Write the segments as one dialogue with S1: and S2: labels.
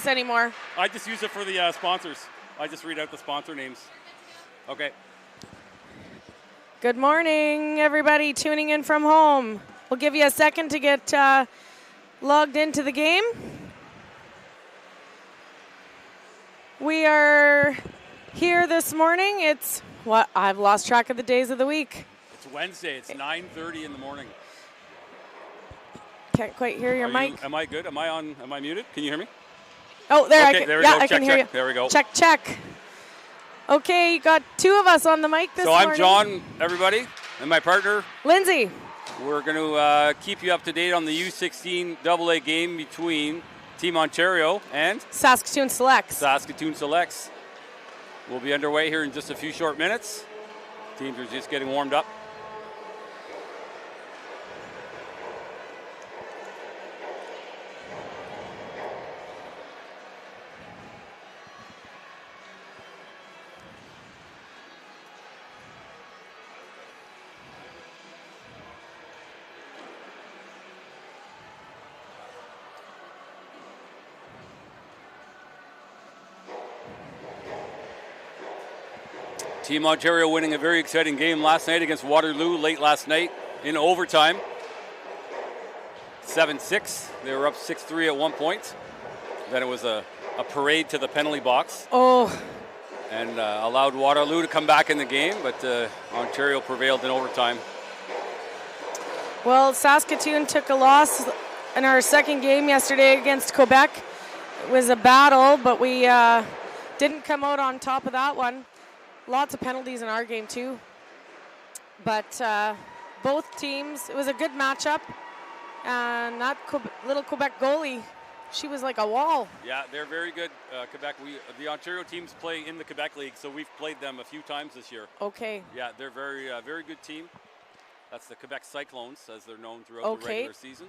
S1: anymore.
S2: I just use it for the sponsors. I just read out the sponsor names. Okay.
S1: Good morning, everybody tuning in from home. We'll give you a second to get logged into the game. We are here this morning. It's what? I've lost track of the days of the week.
S2: It's Wednesday. It's 9:30 in the morning.
S1: Can't quite hear your mic.
S2: Am I good? Am I on? Am I muted? Can you hear me?
S1: Oh, there.
S2: Okay, there we
S1: yeah,
S2: go.
S1: I can hear you.
S2: There we go.
S1: Check, check. Okay, you got two of us on the mic this morning.
S2: So I'm John, everybody, and my partner,
S1: Lindsay.
S2: We're going to keep you up to date on the U16 AA game between Team Ontario and
S1: Saskatoon Selects.
S2: Saskatoon Selects. We'll be underway here in just a few short minutes. Teams are just getting warmed up. Team Ontario winning a very exciting game last night against Waterloo late last night in overtime. 7-6. They were up 6-3 at one point. Then it was a parade to the penalty box.
S1: Oh.
S2: And allowed Waterloo to come back in the game, but Ontario prevailed in overtime.
S1: Well, Saskatoon took a loss in our second game yesterday against Quebec. It was a battle, but we didn't come out on top of that one. Lots of penalties in our game too. But both teams, it was a good matchup. And that little Quebec goalie, she was like a wall.
S2: Yeah, they're very good. Quebec, the Ontario teams play in the Quebec League, so we've played them a few times this year.
S1: Okay.
S2: Yeah, they're very good team. That's the Quebec Cyclones, as they're known throughout the regular season.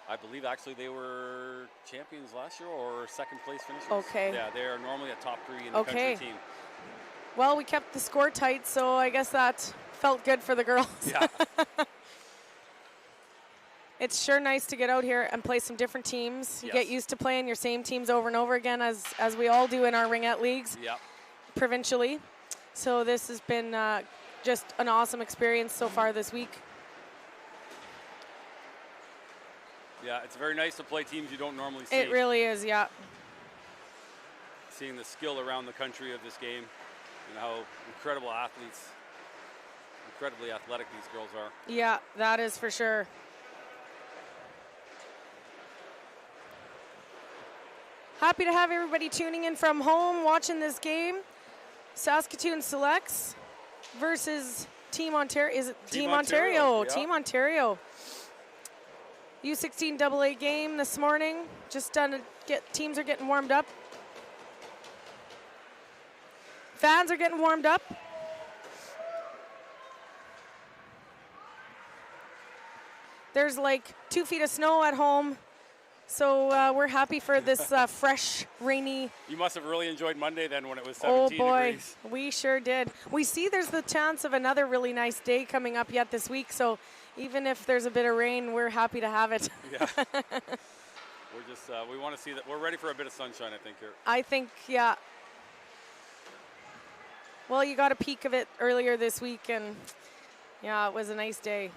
S2: I believe actually they were champions last year or second place finishers.
S1: Okay.
S2: Yeah, they are normally a top 3 in the country team.
S1: Well, we kept the score tight, so I guess that felt good for the girls.
S2: Yeah.
S1: It's sure nice to get out here and play some different teams. You get used to playing your same teams over and over again, as we all do in our Ringette leagues provincially. So this has been just an awesome experience so far this week.
S2: Yeah, it's very nice to play teams you don't normally see.
S1: It really is, yeah.
S2: Seeing the skill around the country of this game and how incredibly athletic these girls are.
S1: Yeah, that is for sure. Happy to have everybody tuning in from home watching this game. Saskatoon Selects versus Team Ontario. Is it Team Ontario?
S2: Yeah.
S1: Team Ontario. U16 AA game this morning. Just done to teams are getting warmed up. Fans are getting warmed up. There's like 2 feet of snow at home. So we're happy for this fresh, rainy.
S2: You must have really enjoyed Monday then when it was 17 degrees.
S1: Oh boy, we sure did. We see there's the chance of another really nice day coming up yet this week. So even if there's a bit of rain, we're happy to have it.
S2: Yeah. We're just, we want to see that. We're ready for a bit of sunshine, I think, here.
S1: I think, yeah. Well, you got a peek of it earlier this week, and yeah, it was a nice day.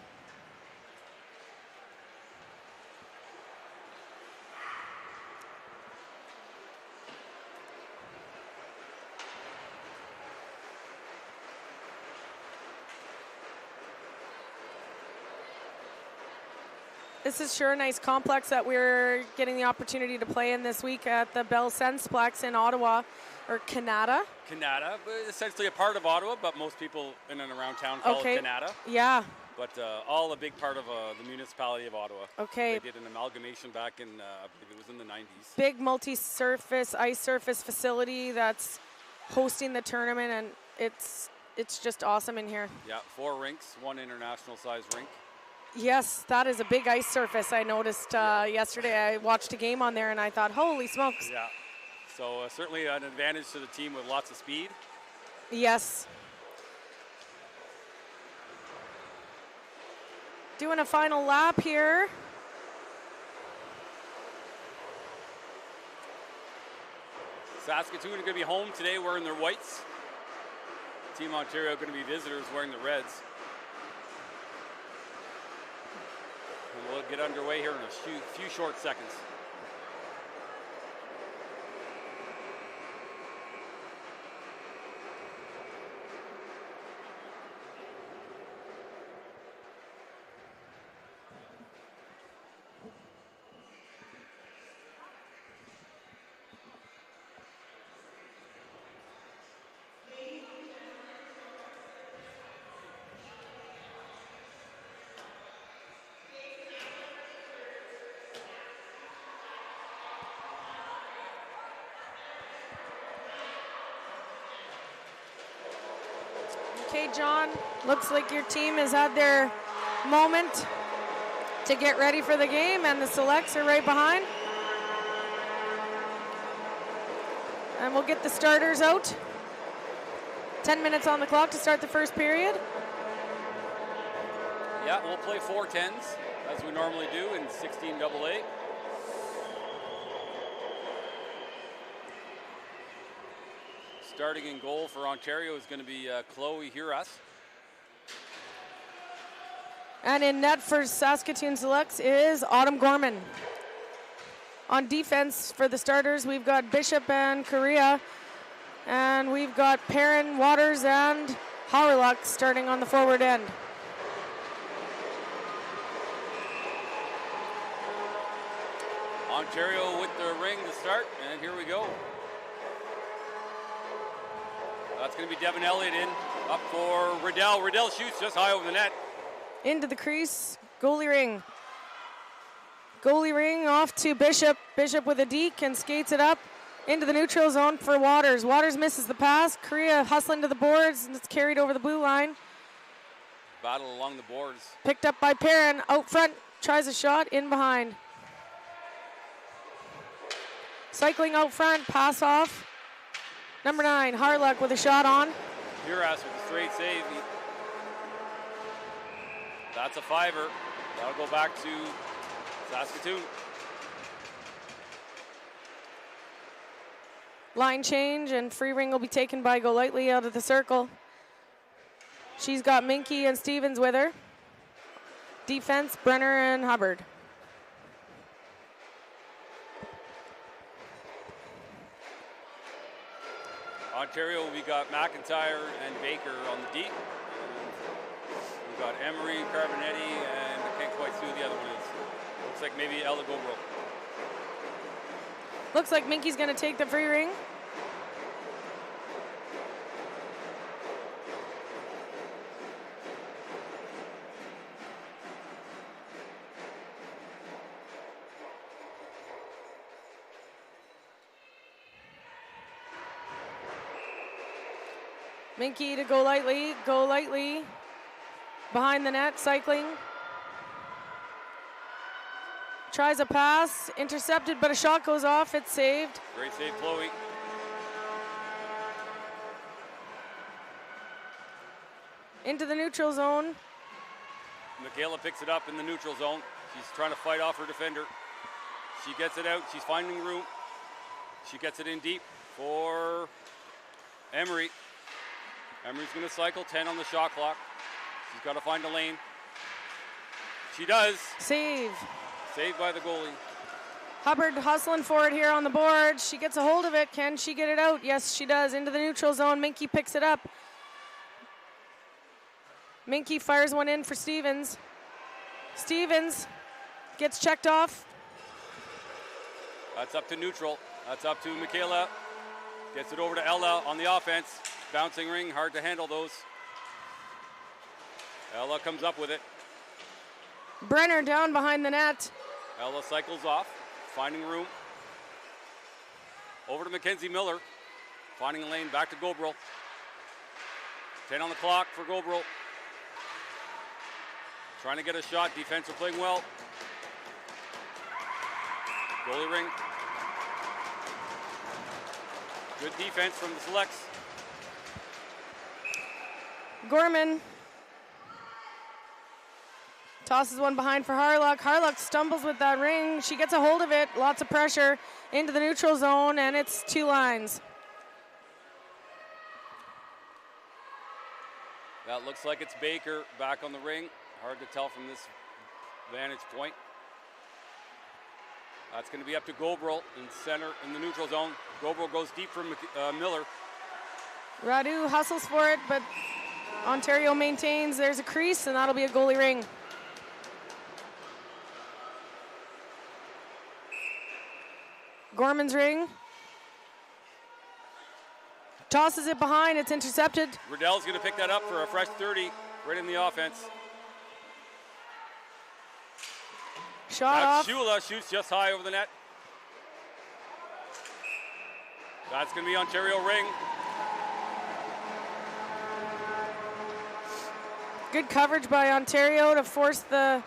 S1: This is sure a nice complex that we're getting the opportunity to play in this week at the Bell Sensplex in Ottawa, or Canada.
S2: Canada, essentially a part of Ottawa, but most people in and around town call it Canada.
S1: Yeah.
S2: But all a big part of the municipality of Ottawa.
S1: Okay.
S2: They did an amalgamation back in, I believe it was in the 90s.
S1: Big multi-surface, ice surface facility that's hosting the tournament, and it's just awesome in here.
S2: Yeah, 4 rinks, 1 international size rink.
S1: Yes, that is a big ice surface. I noticed yesterday. I watched a game on there, and I thought, holy smokes.
S2: Yeah, so certainly an advantage to the team with lots of speed.
S1: Yes. Doing a final lap here.
S2: Saskatoon are going to be home today wearing their whites. Team Ontario going to be visitors wearing the reds. And we'll get underway here in a few short seconds.
S1: Okay, John, looks like your team has had their moment to get ready for the game, and the selects are right behind. And we'll get the starters out. 10 minutes on the clock to start the first period.
S2: Yeah, we'll play 4 10s, as we normally do in 16AA. Starting in goal for Ontario is going to be Chloe Huras.
S1: And in net for Saskatoon Selects is Autumn Gorman. On defense for the starters, we've got Bishop and Correa. And we've got Perrin, Waters, and Hauerluck starting on the forward end.
S2: Ontario with the ring to start, and here we go. That's going to be Devin Elliott in, up for Riddell. Riddell shoots just high over the net.
S1: Into the crease, goalie ring. Goalie ring off to Bishop. Bishop with a deke and skates it up into the neutral zone for Waters. Waters misses the pass. Correa hustling to the boards, and it's carried over the blue line.
S2: Battle along the boards.
S1: Picked up by Perrin. Out front, tries a shot, in behind. Cycling out front, pass off. Number 9, Harluck with a shot on.
S2: Huras with a straight save. That's a 5er. That'll go back to Saskatoon.
S1: Line change, and free ring will be taken by Golightly out of the circle. She's got Minky and Stevens with her. Defense, Brenner and Hubbard.
S2: Ontario, we got McIntyre and Baker on the deep. We've got Emery, Carbonetti, and I can't quite see who the other one is. Looks like maybe Ella Gobro.
S1: Looks like Minky's going to take the free ring. Minky to Golightly, behind the net, cycling. Tries a pass, intercepted, but a shot goes off, it's saved.
S2: Great save, Chloe.
S1: Into the neutral zone.
S2: Michaela picks it up in the neutral zone. She's trying to fight off her defender. She gets it out, she's finding room. She gets it in deep for Emery. Emery's going to cycle, 10 on the shot clock. She's got to find a lane. She does.
S1: Save.
S2: Saved by the goalie.
S1: Hubbard hustling for it here on the board. She gets a hold of it. Can she get it out? Yes, she does. Into the neutral zone. Minky picks it up. Minky fires one in for Stevens. Stevens gets checked off.
S2: That's up to neutral. That's up to Michaela. Gets it over to Ella on the offense. Bouncing ring, hard to handle those. Ella comes up with it.
S1: Brenner down behind the net.
S2: Ella cycles off, finding room. Over to Mackenzie Miller. Finding a lane, back to Gobrel. 10 on the clock for Gobrel. Trying to get a shot, defense are playing well. Goalie ring. Good defense from the selects.
S1: Gorman Tosses one behind for Harlock. Harlock stumbles with that ring. She gets a hold of it. Lots of pressure into the neutral zone, and it's 2 lines.
S2: That looks like it's Baker back on the ring. Hard to tell from this vantage point. That's going to be up to Gobrel in center in the neutral zone. Gobrel goes deep for Miller.
S1: Radu hustles for it, but Ontario maintains. There's a crease, and that'll be a goalie ring. Gorman's ring. Tosses it behind. It's intercepted.
S2: Riddell's going to pick that up for a fresh 30 right in the offense.
S1: Shot off.
S2: Shula shoots just high over the net. That's going to be Ontario ring.
S1: Good coverage by Ontario to force the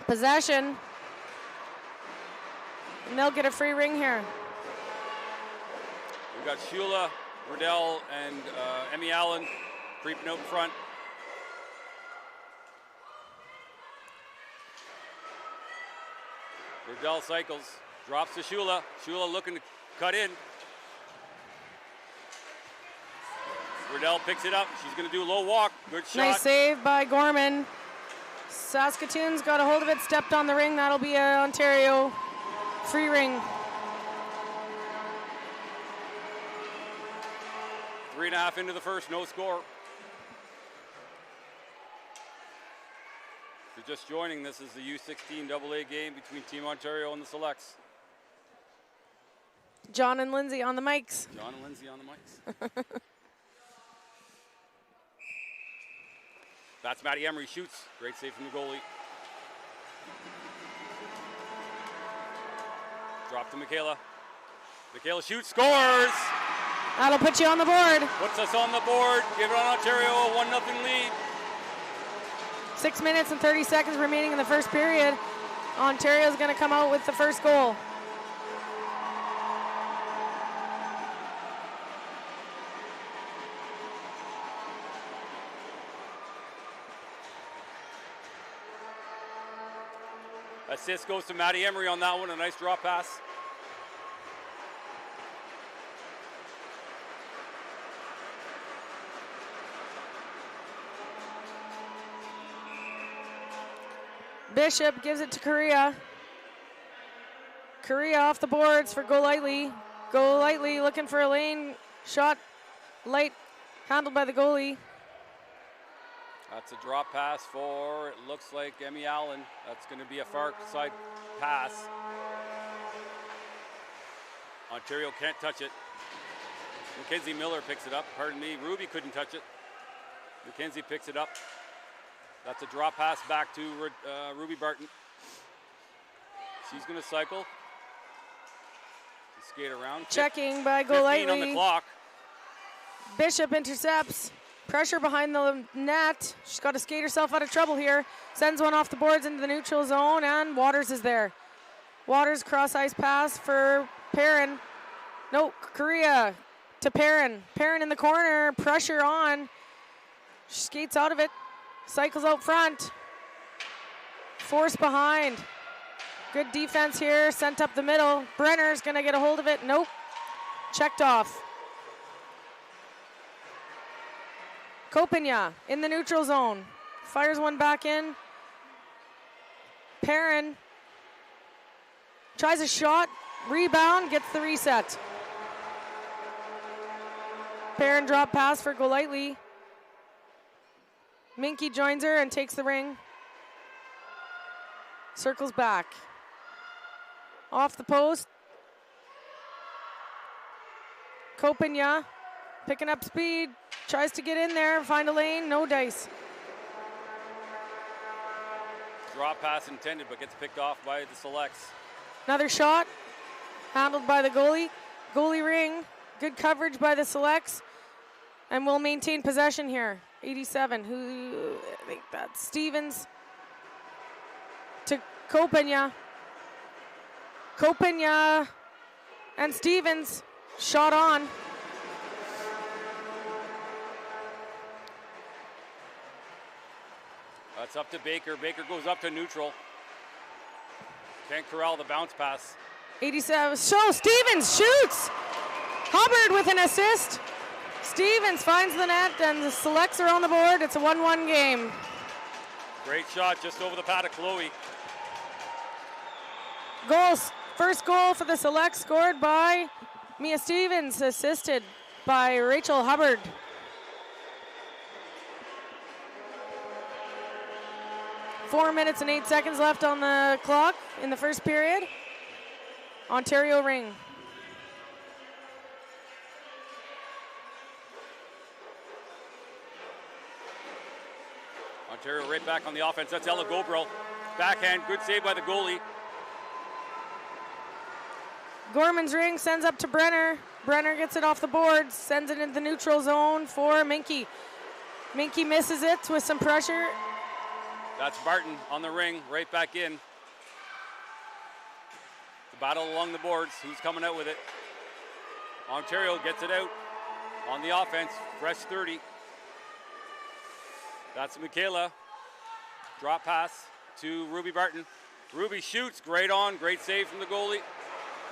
S1: possession. And they'll get a free ring here.
S2: We've got Shula, Riddell, and Emmy Allen creeping out in front. Riddell cycles, drops to Shula. Shula looking to cut in. Riddell picks it up. She's going to do a low walk. Good shot.
S1: Nice save by Gorman. Saskatoon's got a hold of it, stepped on the ring. That'll be an Ontario free ring.
S2: 3.5 into the first, no score. If you're just joining, this is the U16 AA game between Team Ontario and the Selects.
S1: John and Lindsay on the mics.
S2: John and Lindsay on the mics. That's Maddie Emery, shoots. Great save from the goalie. Drop to Michaela. Michaela shoots, scores!
S1: That'll put you on the board.
S2: Puts us on the board. Give it on Ontario, a 1-0 lead.
S1: 6 minutes and 30 seconds remaining in the first period. Ontario's going to come out with the first goal.
S2: Assist goes to Maddie Emery on that one, a nice drop pass.
S1: Bishop gives it to Correa. Correa off the boards for Golightly. Golightly looking for a lane shot. Light handled by the goalie.
S2: That's a drop pass for, it looks like Emmy Allen. That's going to be a far side pass. Ontario can't touch it. Mackenzie Miller picks it up. Pardon me, Ruby couldn't touch it. Mackenzie picks it up. That's a drop pass back to Ruby Barton. She's going to cycle. Skate around.
S1: Checking by
S2: 15
S1: Golightly.
S2: on the clock.
S1: Bishop intercepts. Pressure behind the net. She's got to skate herself out of trouble here. Sends one off the boards into the neutral zone, and Waters is there. Waters cross-ice pass for Perrin. No, Correa to Perrin. Perrin in the corner. Pressure on. She skates out of it. Cycles out front. Force behind. Good defense here. Sent up the middle. Brenner's going to get a hold of it. Nope. Checked off. Kopenya in the neutral zone. Fires one back in. Perrin tries a shot. Rebound. Gets the reset. Perrin drop pass for Golightly. Minky joins her and takes the ring. Circles back. Off the post. Kopenya picking up speed. Tries to get in there, find a lane, no dice.
S2: Drop pass intended, but gets picked off by the Selects.
S1: Another shot, handled by the goalie. Goalie ring, good coverage by the Selects. And we'll maintain possession here. 87, I think that's Stevens to Kopenya. Kopenya and Stevens, shot on.
S2: That's up to Baker. Baker goes up to neutral. Can't corral the bounce pass.
S1: 87. So Stevens shoots. Hubbard with an assist. Stevens finds the net, and the Selects are on the board. It's a 1-1 game.
S2: Great shot just over the pad of Chloe.
S1: Goals. First goal for the Selects scored by Mia Stevens, assisted by Rachel Hubbard. Four minutes and 8 seconds left on the clock in the first period. Ontario Ring.
S2: Ontario right back on the offense. That's Ella Gobro. Backhand, good save by the goalie.
S1: Gorman's Ring sends up to Brenner. Brenner gets it off the board, sends it into the neutral zone for Minky. Minky misses it with some pressure.
S2: That's Barton on the ring, right back in. The battle along the boards. Who's coming out with it? Ontario gets it out on the offense. Fresh 30. That's Michaela. Drop pass to Ruby Barton. Ruby shoots. Great on. Great save from the goalie.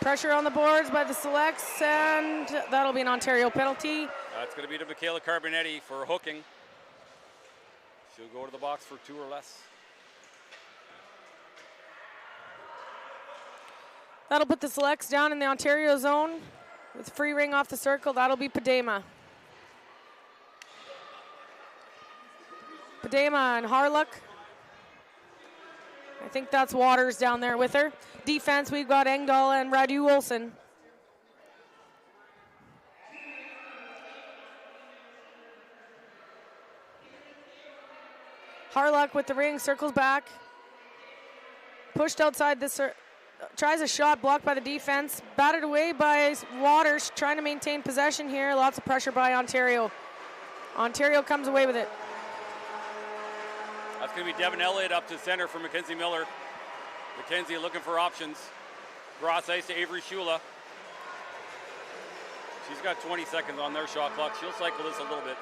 S1: Pressure on the boards by the Selects, and that'll be an Ontario penalty.
S2: That's going to be to Michaela Carbonetti for hooking. She'll go to the box for 2 or less.
S1: That'll put the Selects down in the Ontario zone with free ring off the circle. That'll be Padema. Padema and Harlock. I think that's Waters down there with her. Defense, we've got Engdahl and Radu Olsen. Harlock with the ring, circles back. Pushed outside the tries a shot, blocked by the defense. Batted away by Waters, trying to maintain possession here. Lots of pressure by Ontario. Ontario comes away with it.
S2: That's going to be Devin Elliott up to center for Mackenzie Miller. Mackenzie looking for options. Cross ice to Avery Shula. She's got 20 seconds on their shot clock. She'll cycle this a little bit.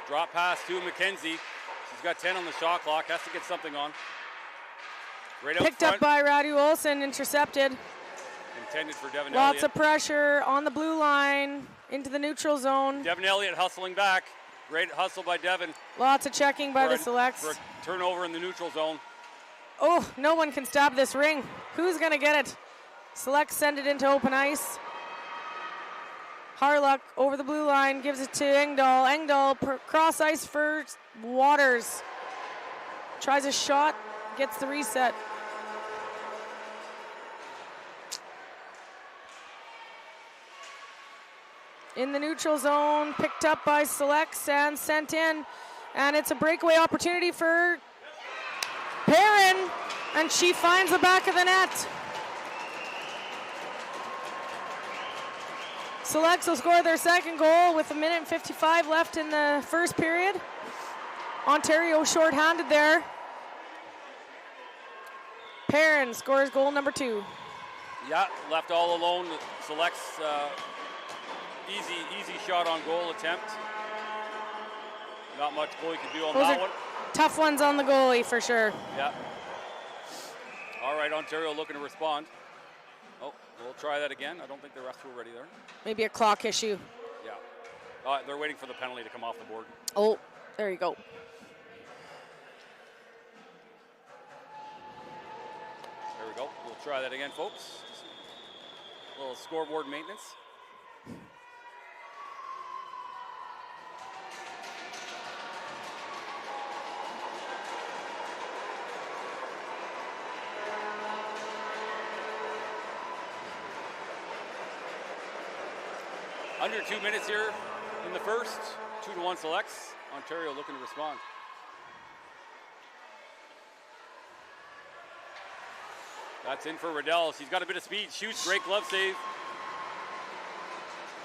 S2: Drop pass to Mackenzie. She's got 10 on the shot clock. Has to get something on. Right out
S1: Picked
S2: front.
S1: up by Radu Olsen, intercepted.
S2: Intended for Devin Elliott.
S1: Lots of pressure on the blue line into the neutral zone.
S2: Devin Elliott hustling back. Great hustle by Devin.
S1: Lots of checking by the Selects.
S2: For a turnover in the neutral zone.
S1: Oh, no one can stop this ring. Who's going to get it? Selects send it into open ice. Harlock over the blue line, gives it to Engdahl. Engdahl cross ice for Waters. Tries a shot, gets the reset. In the neutral zone, picked up by Selects and sent in. And it's a breakaway opportunity for Perrin, and she finds the back of the net. Selects will score their second goal with 1 minute and 55 left in the first period. Ontario shorthanded there. Perrin scores goal number 2.
S2: Yeah, left all alone. Selects easy shot on goal attempt. Not much goalie can do on
S1: Those
S2: that
S1: are
S2: one.
S1: tough ones on the goalie for sure.
S2: Yeah. All right, Ontario looking to respond. Oh, we'll try that again. I don't think the refs were ready there.
S1: Maybe a clock issue.
S2: Yeah. They're waiting for the penalty to come off the board.
S1: Oh, there you go.
S2: There we go. We'll try that again, folks. Just a little scoreboard maintenance. Under 2 minutes here in the first. 2-1 Selects. Ontario looking to respond. That's in for Riddell. She's got a bit of speed. Shoots. Great glove save.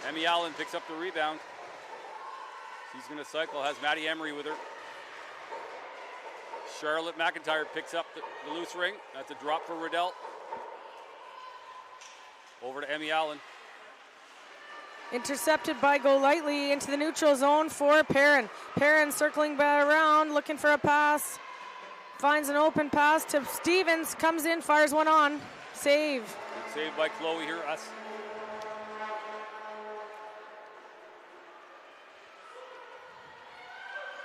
S2: Emmy Allen picks up the rebound. She's going to cycle. Has Maddie Emery with her. Charlotte McIntyre picks up the loose ring. That's a drop for Riddell. Over to Emmy Allen.
S1: Intercepted by Golightly into the neutral zone for Perrin. Perrin circling back around, looking for a pass. Finds an open pass to Stevens, comes in, fires one on. Save.
S2: Good save by Chloe here.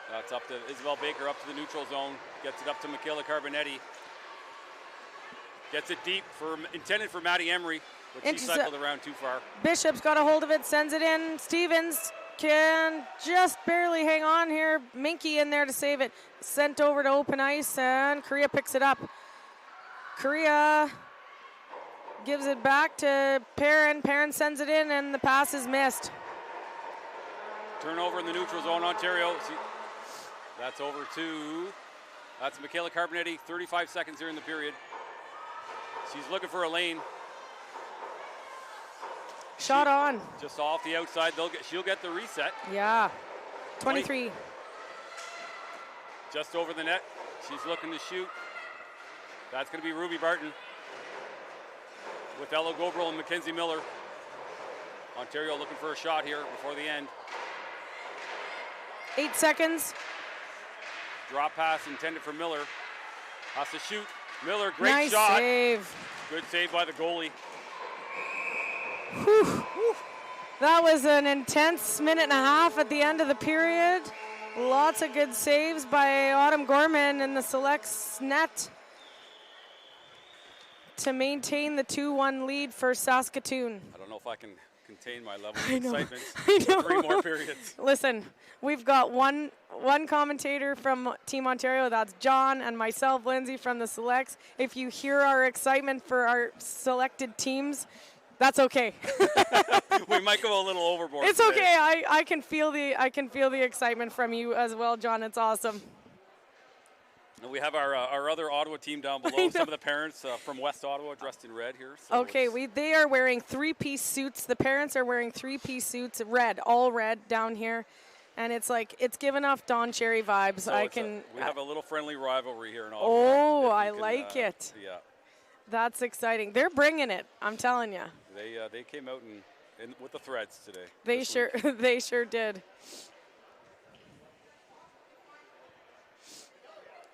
S2: That's up to Isabel Baker, up to the neutral zone. Gets it up to Michaela Carbonetti. Gets it deep, intended for Maddie Emery, but she cycled around too far.
S1: Bishop's got a hold of it, sends it in. Stevens can just barely hang on here. Minky in there to save it. Sent over to open ice, and Korea picks it up. Korea gives it back to Perrin. Perrin sends it in, and the pass is missed.
S2: Turnover in the neutral zone, Ontario. That's over to, that's Michaela Carbonetti, 35 seconds here in the period. She's looking for a lane.
S1: Shot on.
S2: Just off the outside, she'll get the reset.
S1: Yeah, 23.
S2: Just over the net, she's looking to shoot. That's gonna be Ruby Barton with Ella Gobrel and Mackenzie Miller. Ontario looking for a shot here before the end.
S1: 8 seconds.
S2: Drop pass intended for Miller. Has to shoot. Miller, great
S1: nice
S2: shot.
S1: Save.
S2: Good save by the goalie.
S1: Whew. That was an intense minute and a half at the end of the period. Lots of good saves by Autumn Gorman in the Selects net to maintain the 2-1 lead for Saskatoon.
S2: I don't know if I can contain my level of excitement.
S1: I know.
S2: 3 more periods.
S1: Listen, we've got one commentator from Team Ontario. That's John, and myself, Lindsay, from the Selects. If you hear our excitement for our selected teams, that's okay.
S2: We might go a little overboard.
S1: It's
S2: today.
S1: okay. I can feel the excitement from you as well, John. It's awesome.
S2: And we have our other Ottawa team down below. Some of the parents from West Ottawa dressed in red here. So
S1: okay, they are wearing 3-piece suits. The parents are wearing 3-piece suits, red, all red down here. And it's giving off Don Cherry vibes.
S2: So we have a little friendly rivalry here in Ottawa.
S1: Oh, I like it.
S2: Yeah.
S1: That's exciting. They're bringing it, I'm telling you.
S2: They came out and with the threads today.
S1: They sure did.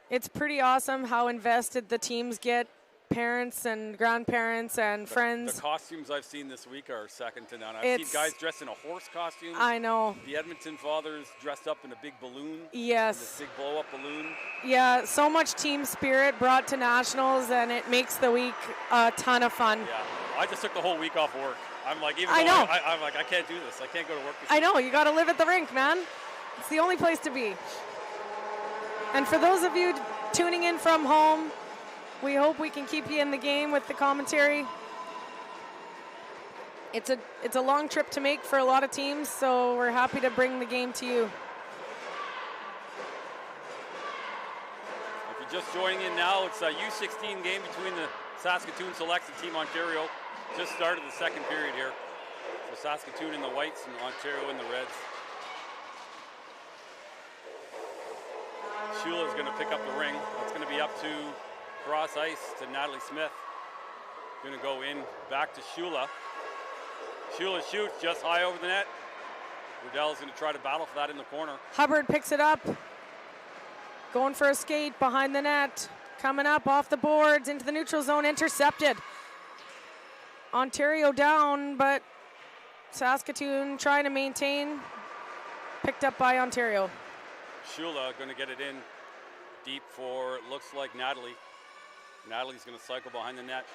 S1: It's pretty awesome how invested the teams get, parents and grandparents and friends.
S2: The costumes I've seen this week are second to none. I've seen guys dressed in a horse costume.
S1: I know.
S2: The Edmonton fathers dressed up in a big balloon.
S1: Yes.
S2: This big blow-up balloon.
S1: Yeah, so much team spirit brought to nationals, and it makes the week a ton of fun.
S2: Yeah, I just took the whole week off work. I'm like, I'm like, I can't do this. I can't go to work this week.
S1: I know, you got to live at the rink, man. It's the only place to be. And for those of you tuning in from home, we hope we can keep you in the game with the commentary. It's a long trip to make for a lot of teams, so we're happy to bring the game to you.
S2: If you're just joining in now, it's a U16 game between the Saskatoon Selects and Team Ontario. Just started the second period here. So Saskatoon in the whites and Ontario in the reds. Shula's going to pick up the ring. That's going to be up to cross ice to Natalie Smith. Going to go in back to Shula. Shula shoots just high over the net. Riddell's going to try to battle for that in the corner.
S1: Hubbard picks it up. Going for a skate behind the net. Coming up off the boards into the neutral zone. Intercepted. Ontario down, but Saskatoon trying to maintain. Picked up by Ontario.
S2: Shula going to get it in deep for, it looks like Natalie. Natalie's going to cycle behind the net.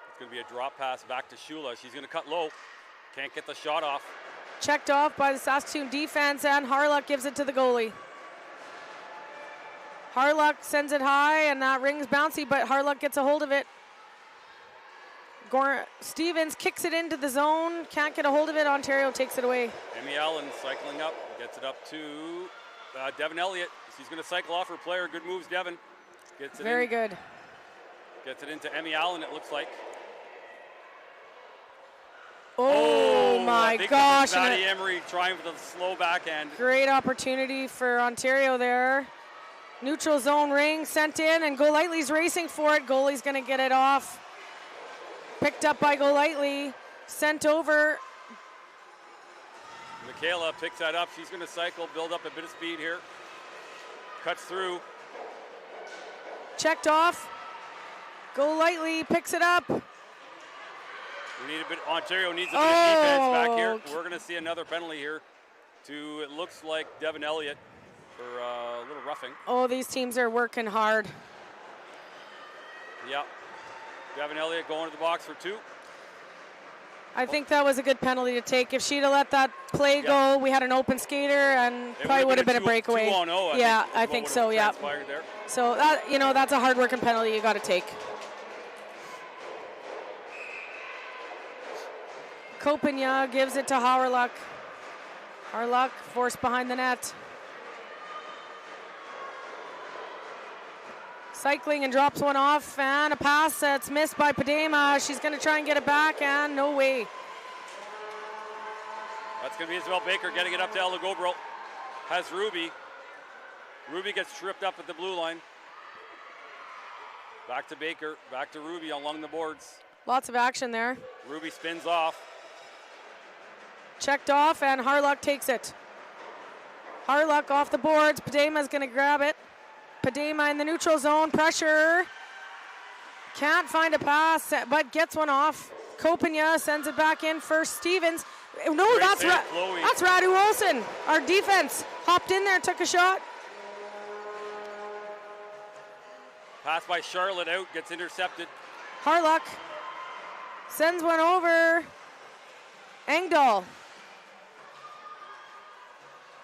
S2: It's going to be a drop pass back to Shula. She's going to cut low. Can't get the shot off.
S1: Checked off by the Saskatoon defense, and Harlock gives it to the goalie. Harlock sends it high, and that rings bouncy, but Harlock gets a hold of it. Stevens kicks it into the zone. Can't get a hold of it. Ontario takes it away.
S2: Emmy Allen cycling up. Gets it up to Devin Elliott. She's going to cycle off her player. Good moves, Devin. Gets it
S1: Very good.
S2: Gets it into Emmy Allen, it looks like.
S1: Oh my gosh.
S2: Maddie Emery trying for the slow backhand.
S1: Great opportunity for Ontario there. Neutral zone ring sent in, and Golightly's racing for it. Goalie's going to get it off. Picked up by Golightly. sent over.
S2: Michaela picks that up. She's going to cycle, build up a bit of speed here. Cuts through.
S1: Checked off. Go lightly, picks it up.
S2: We need a bit, Ontario needs a bit of defense back here. We're going to see another penalty here to, it looks like Devin Elliott for a little roughing.
S1: Oh, these teams are working hard.
S2: Yeah. Devin Elliott going to the box for 2.
S1: I think that was a good penalty to take. If she'd have let that play go, we had an open skater and probably would have been a breakaway.
S2: 2-on-0,
S1: yeah, I think so, yeah.
S2: There.
S1: So, that, you know, that's a hard-working penalty you got to take. Kopenya gives it to Hauerluck. Hauerluck forced behind the net. Cycling and drops one off, and a pass that's missed by Padema. She's going to try and get it back, and no way.
S2: That's going to be Isabel Baker getting it up to Ella Gobro. Has Ruby. Ruby gets tripped up at the blue line. Back to Baker, back to Ruby along the boards.
S1: Lots of action there.
S2: Ruby spins off.
S1: Checked off, and Hauerluck takes it. Hauerluck off the boards. Padema's going to grab it. Padema in the neutral zone, pressure. Can't find a pass, but gets one off. Kopenya sends it back in for Stevens. No, that's Radu Olsen. Our defense hopped in there, took a shot.
S2: Pass by Charlotte out, gets intercepted.
S1: Hauerluck sends one over. Engdahl.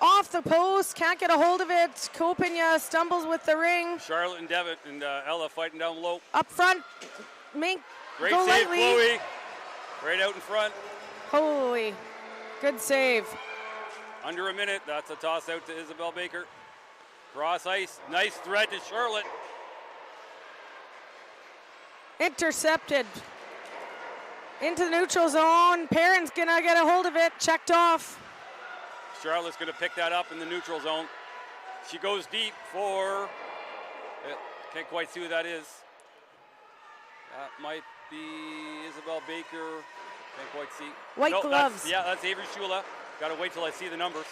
S1: Off the post, can't get a hold of it. Kopenya stumbles with the ring.
S2: Charlotte and Devitt and Ella fighting down low.
S1: Up front, Mink,
S2: great
S1: go
S2: save,
S1: lightly.
S2: Chloe. Right out in front.
S1: Holy, good save.
S2: Under a minute, that's a toss out to Isabel Baker. Cross ice, nice thread to Charlotte.
S1: Intercepted. Into the neutral zone. Perrin's gonna get a hold of it, checked off.
S2: Charlotte's going to pick that up in the neutral zone. She goes deep for, can't quite see who that is. That might be Isabel Baker. Can't quite see.
S1: White gloves.
S2: That's Avery Shula. Got to wait till I see the numbers.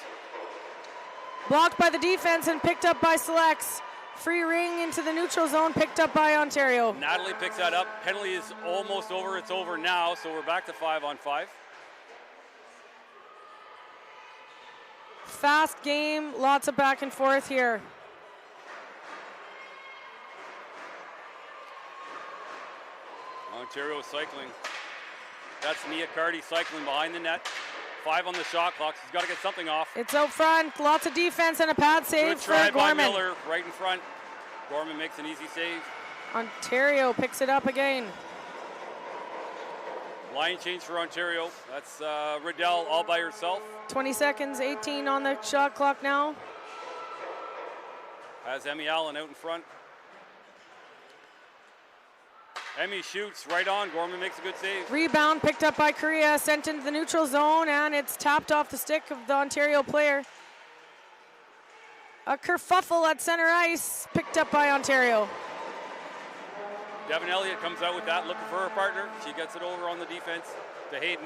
S1: Blocked by the defense and picked up by Selects. Free ring into the neutral zone, picked up by Ontario.
S2: Natalie picks that up. Penalty is almost over. It's over now, so we're back to 5-on-5.
S1: Fast game, lots of back and forth here.
S2: Ontario cycling. That's Nia Carty cycling behind the net. 5 on the shot clock. She's got to get something off.
S1: It's out front, lots of defense and a pad save for
S2: Good try by
S1: Gorman.
S2: Miller, right in front. Gorman makes an easy save.
S1: Ontario picks it up again.
S2: Line change for Ontario. That's Riddell all by herself.
S1: 20 seconds, 18 on the shot clock now.
S2: Has Emmy Allen out in front. Emmy shoots right on. Gorman makes a good save.
S1: Rebound picked up by Korea, sent into the neutral zone, and it's tapped off the stick of the Ontario player. A kerfuffle at center ice, picked up by Ontario.
S2: Devin Elliott comes out with that, looking for her partner. She gets it over on the defense to Hayden.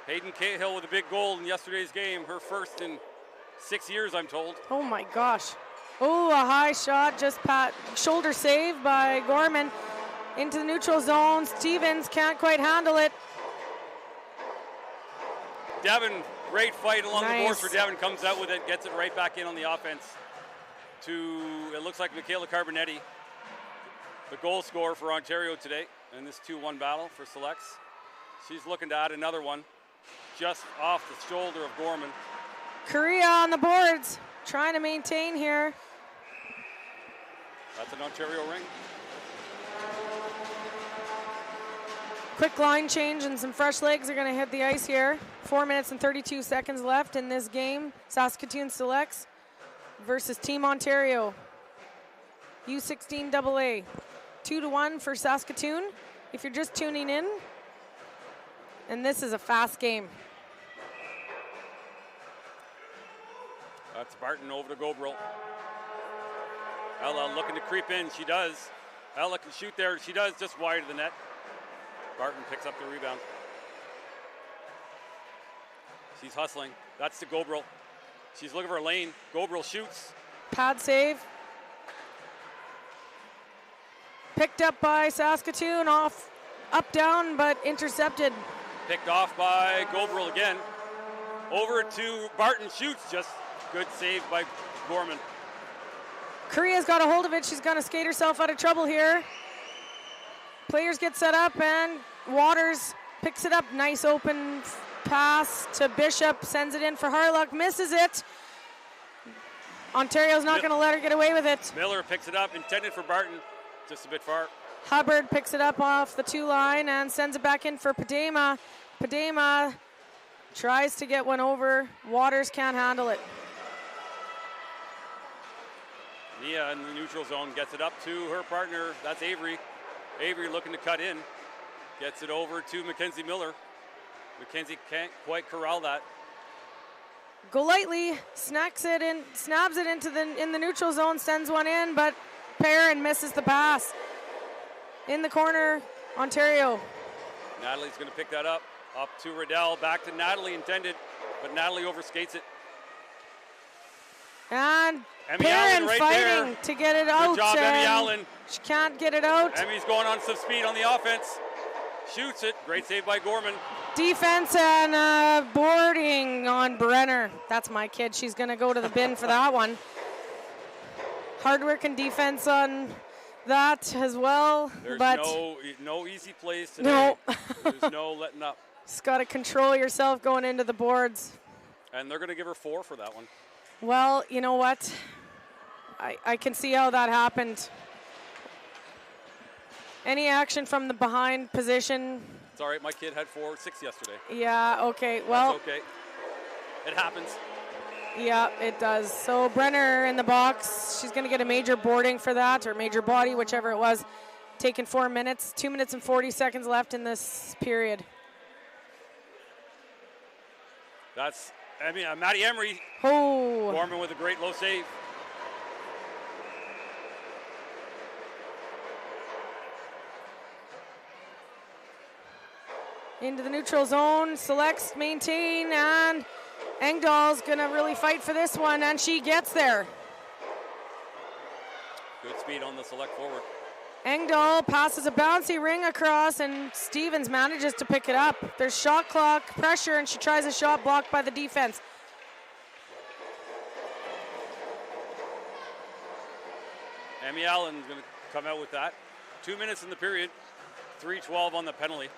S2: Hayden Cahill with a big goal in yesterday's game. Her first in 6 years, I'm told.
S1: Oh my gosh. Oh, a high shot, just shoulder save by Gorman. Into the neutral zone. Stevens can't quite handle it.
S2: Devin, great fight along the boards
S1: Nice.
S2: for Devin. Comes out with it, gets it right back in on the offense to, it looks like Michaela Carbonetti, the goal scorer for Ontario today in this 2-1 battle for Selects. She's looking to add another one just off the shoulder of Gorman.
S1: Korea on the boards, trying to maintain here.
S2: That's an Ontario ring.
S1: Quick line change and some fresh legs are going to hit the ice here. 4 minutes and 32 seconds left in this game. Saskatoon Selects versus Team Ontario. U16 AA. 2-1 for Saskatoon. If you're just tuning in, and this is a fast game.
S2: That's Barton over to Gobro. Ella looking to creep in. She does. Ella can shoot there. She does, just wide of the net. Barton picks up the rebound. She's hustling. That's to Gobrel. She's looking for a lane. Gobrel shoots.
S1: Pad save. Picked up by Saskatoon, off, up, down, but intercepted.
S2: Picked off by Gobrel again. Over to Barton, shoots. Just good save by Gorman.
S1: Korea's got a hold of it. She's going to skate herself out of trouble here. Players get set up, and Waters picks it up. Nice open pass to Bishop. Sends it in for Harlock. Misses it. Ontario's not going to let her get away with it.
S2: Miller picks it up. Intended for Barton. Just a bit far.
S1: Hubbard picks it up off the 2 line and sends it back in for Padema. Padema tries to get one over. Waters can't handle it.
S2: Nia in the neutral zone gets it up to her partner. That's Avery. Avery looking to cut in. Gets it over to Mackenzie Miller. Mackenzie can't quite corral that.
S1: Golightly snacks it in, snabs it into in the neutral zone, sends one in, but Perrin misses the pass. In the corner, Ontario.
S2: Natalie's going to pick that up. Up to Riddell, back to Natalie intended, but Natalie overskates it.
S1: And
S2: Emmy
S1: Perrin
S2: Allen right
S1: fighting
S2: there.
S1: to get it out.
S2: Good job, Emmy Allen.
S1: She can't get it out.
S2: Emmy's going on some speed on the offense. Shoots it. Great save by Gorman.
S1: Defense and boarding on Brenner. That's my kid. She's going to go to the bin for that one. Hard work and defense on that as well.
S2: There's
S1: but
S2: no easy plays today.
S1: No.
S2: There's no letting up.
S1: Just got to control yourself going into the boards.
S2: And they're going to give her 4 for that one.
S1: Well, you know what? I can see how that happened. Any action from the behind position?
S2: It's all right. My kid had 4-6 yesterday.
S1: Yeah, okay. Well,
S2: that's okay. It happens.
S1: Yeah, it does. So Brenner in the box. She's going to get a major boarding for that, or major body, whichever it was. Taking 4 minutes. 2 minutes and 40 seconds left in this period.
S2: That's Maddie Emery.
S1: Oh.
S2: Gorman with a great low save.
S1: Into the neutral zone, selects, maintain, and Engdahl's gonna really fight for this one, and she gets there.
S2: Good speed on the select forward.
S1: Engdahl passes a bouncy ring across, and Stevens manages to pick it up. There's shot clock pressure, and she tries a shot blocked by the defense.
S2: Emmy Allen's going to come out with that. 2 minutes in the period. 3:12 on the penalty.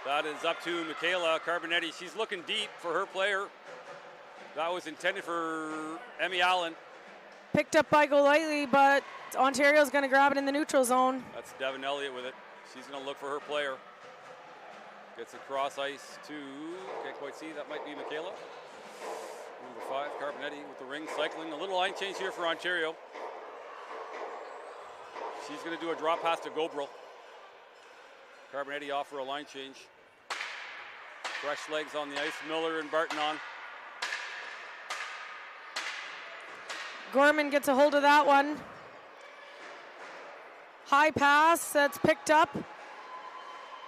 S2: That is up to Michaela Carbonetti. She's looking deep for her player. That was intended for Emmy Allen.
S1: Picked up by Golightly, but Ontario's going to grab it in the neutral zone.
S2: That's Devin Elliott with it. She's going to look for her player. Gets across ice to, can't quite see, that might be Michaela. Number 5, Carbonetti with the ring cycling. A little line change here for Ontario. She's going to do a drop pass to Gobrel. Carbonetti off for a line change. Fresh legs on the ice. Miller and Barton on.
S1: Gorman gets a hold of that one. High pass that's picked up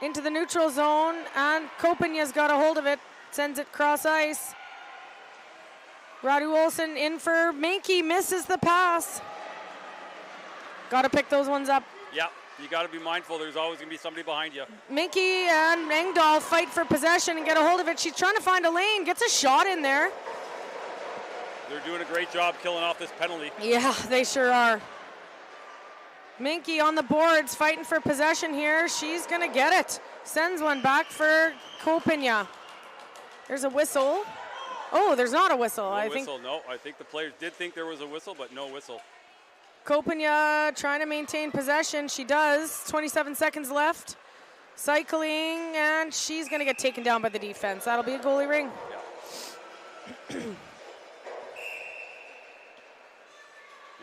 S1: into the neutral zone, and Kopinya's got a hold of it. Sends it cross ice. Radu Olsen in for Minky, misses the pass. Got to pick those ones up.
S2: Yeah, you got to be mindful. There's always going to be somebody behind you.
S1: Minky and Engdahl fight for possession and get a hold of it. She's trying to find a lane, gets a shot in there.
S2: They're doing a great job killing off this penalty.
S1: Yeah, they sure are. Minky on the boards fighting for possession here. She's going to get it. Sends one back for Kopinya. There's a whistle. Oh, there's not a whistle.
S2: No whistle, no. I think the players did think there was a whistle, but no whistle.
S1: Kopinya trying to maintain possession. She does. 27 seconds left. Cycling, and she's going to get taken down by the defense. That'll be a goalie ring.
S2: Yeah.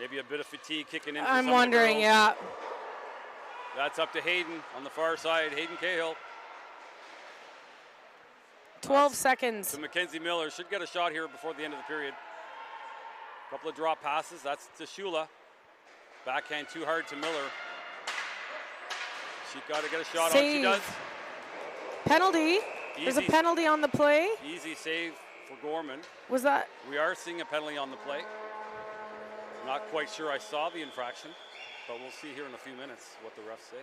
S2: Maybe a bit of fatigue kicking in.
S1: I'm wondering, yeah.
S2: That's up to Hayden on the far side. Hayden Cahill.
S1: 12 seconds.
S2: To Mackenzie Miller. Should get a shot here before the end of the period. Couple of drop passes. That's to Shula. Backhand too hard to Miller. She got to get a shot on. She does.
S1: Penalty. There's a penalty on the play.
S2: Easy save for Gorman.
S1: Was that?
S2: We are seeing a penalty on the play. Not quite sure I saw the infraction, but we'll see here in a few minutes what the refs say.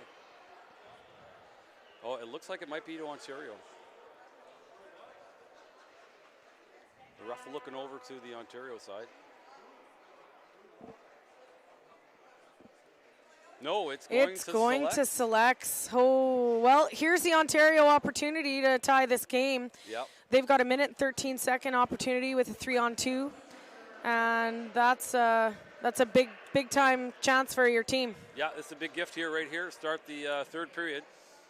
S2: Oh, it looks like it might be to Ontario. The ref looking over to the Ontario side. No, it's going to Selects.
S1: Oh, well, here's the Ontario opportunity to tie this game.
S2: Yep.
S1: They've got a 1:13 opportunity with a 3-on-2, and that's a big time chance for your team.
S2: Yeah, it's a big gift here, right here. Start the third period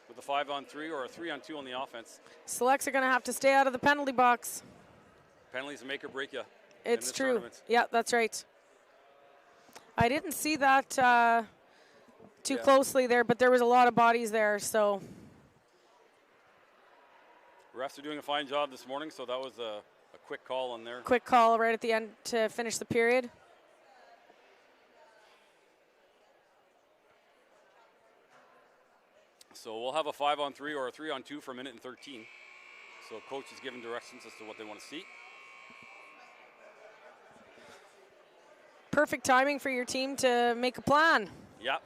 S2: with a 5-on-3 or a 3-on-2 on the offense.
S1: Selects are going to have to stay out of the penalty box.
S2: Penalties make or break you.
S1: It's true. Tournament. Yeah, that's right. I didn't see that too closely there, but there was a lot of bodies there, so.
S2: Refs are doing a fine job this morning, so that was a quick call on there.
S1: Quick call right at the end to finish the period.
S2: So we'll have a 5-on-3 or a 3-on-2 for a 1:13. So coach is giving directions as to what they want to see.
S1: Perfect timing for your team to make a plan.
S2: Yeah.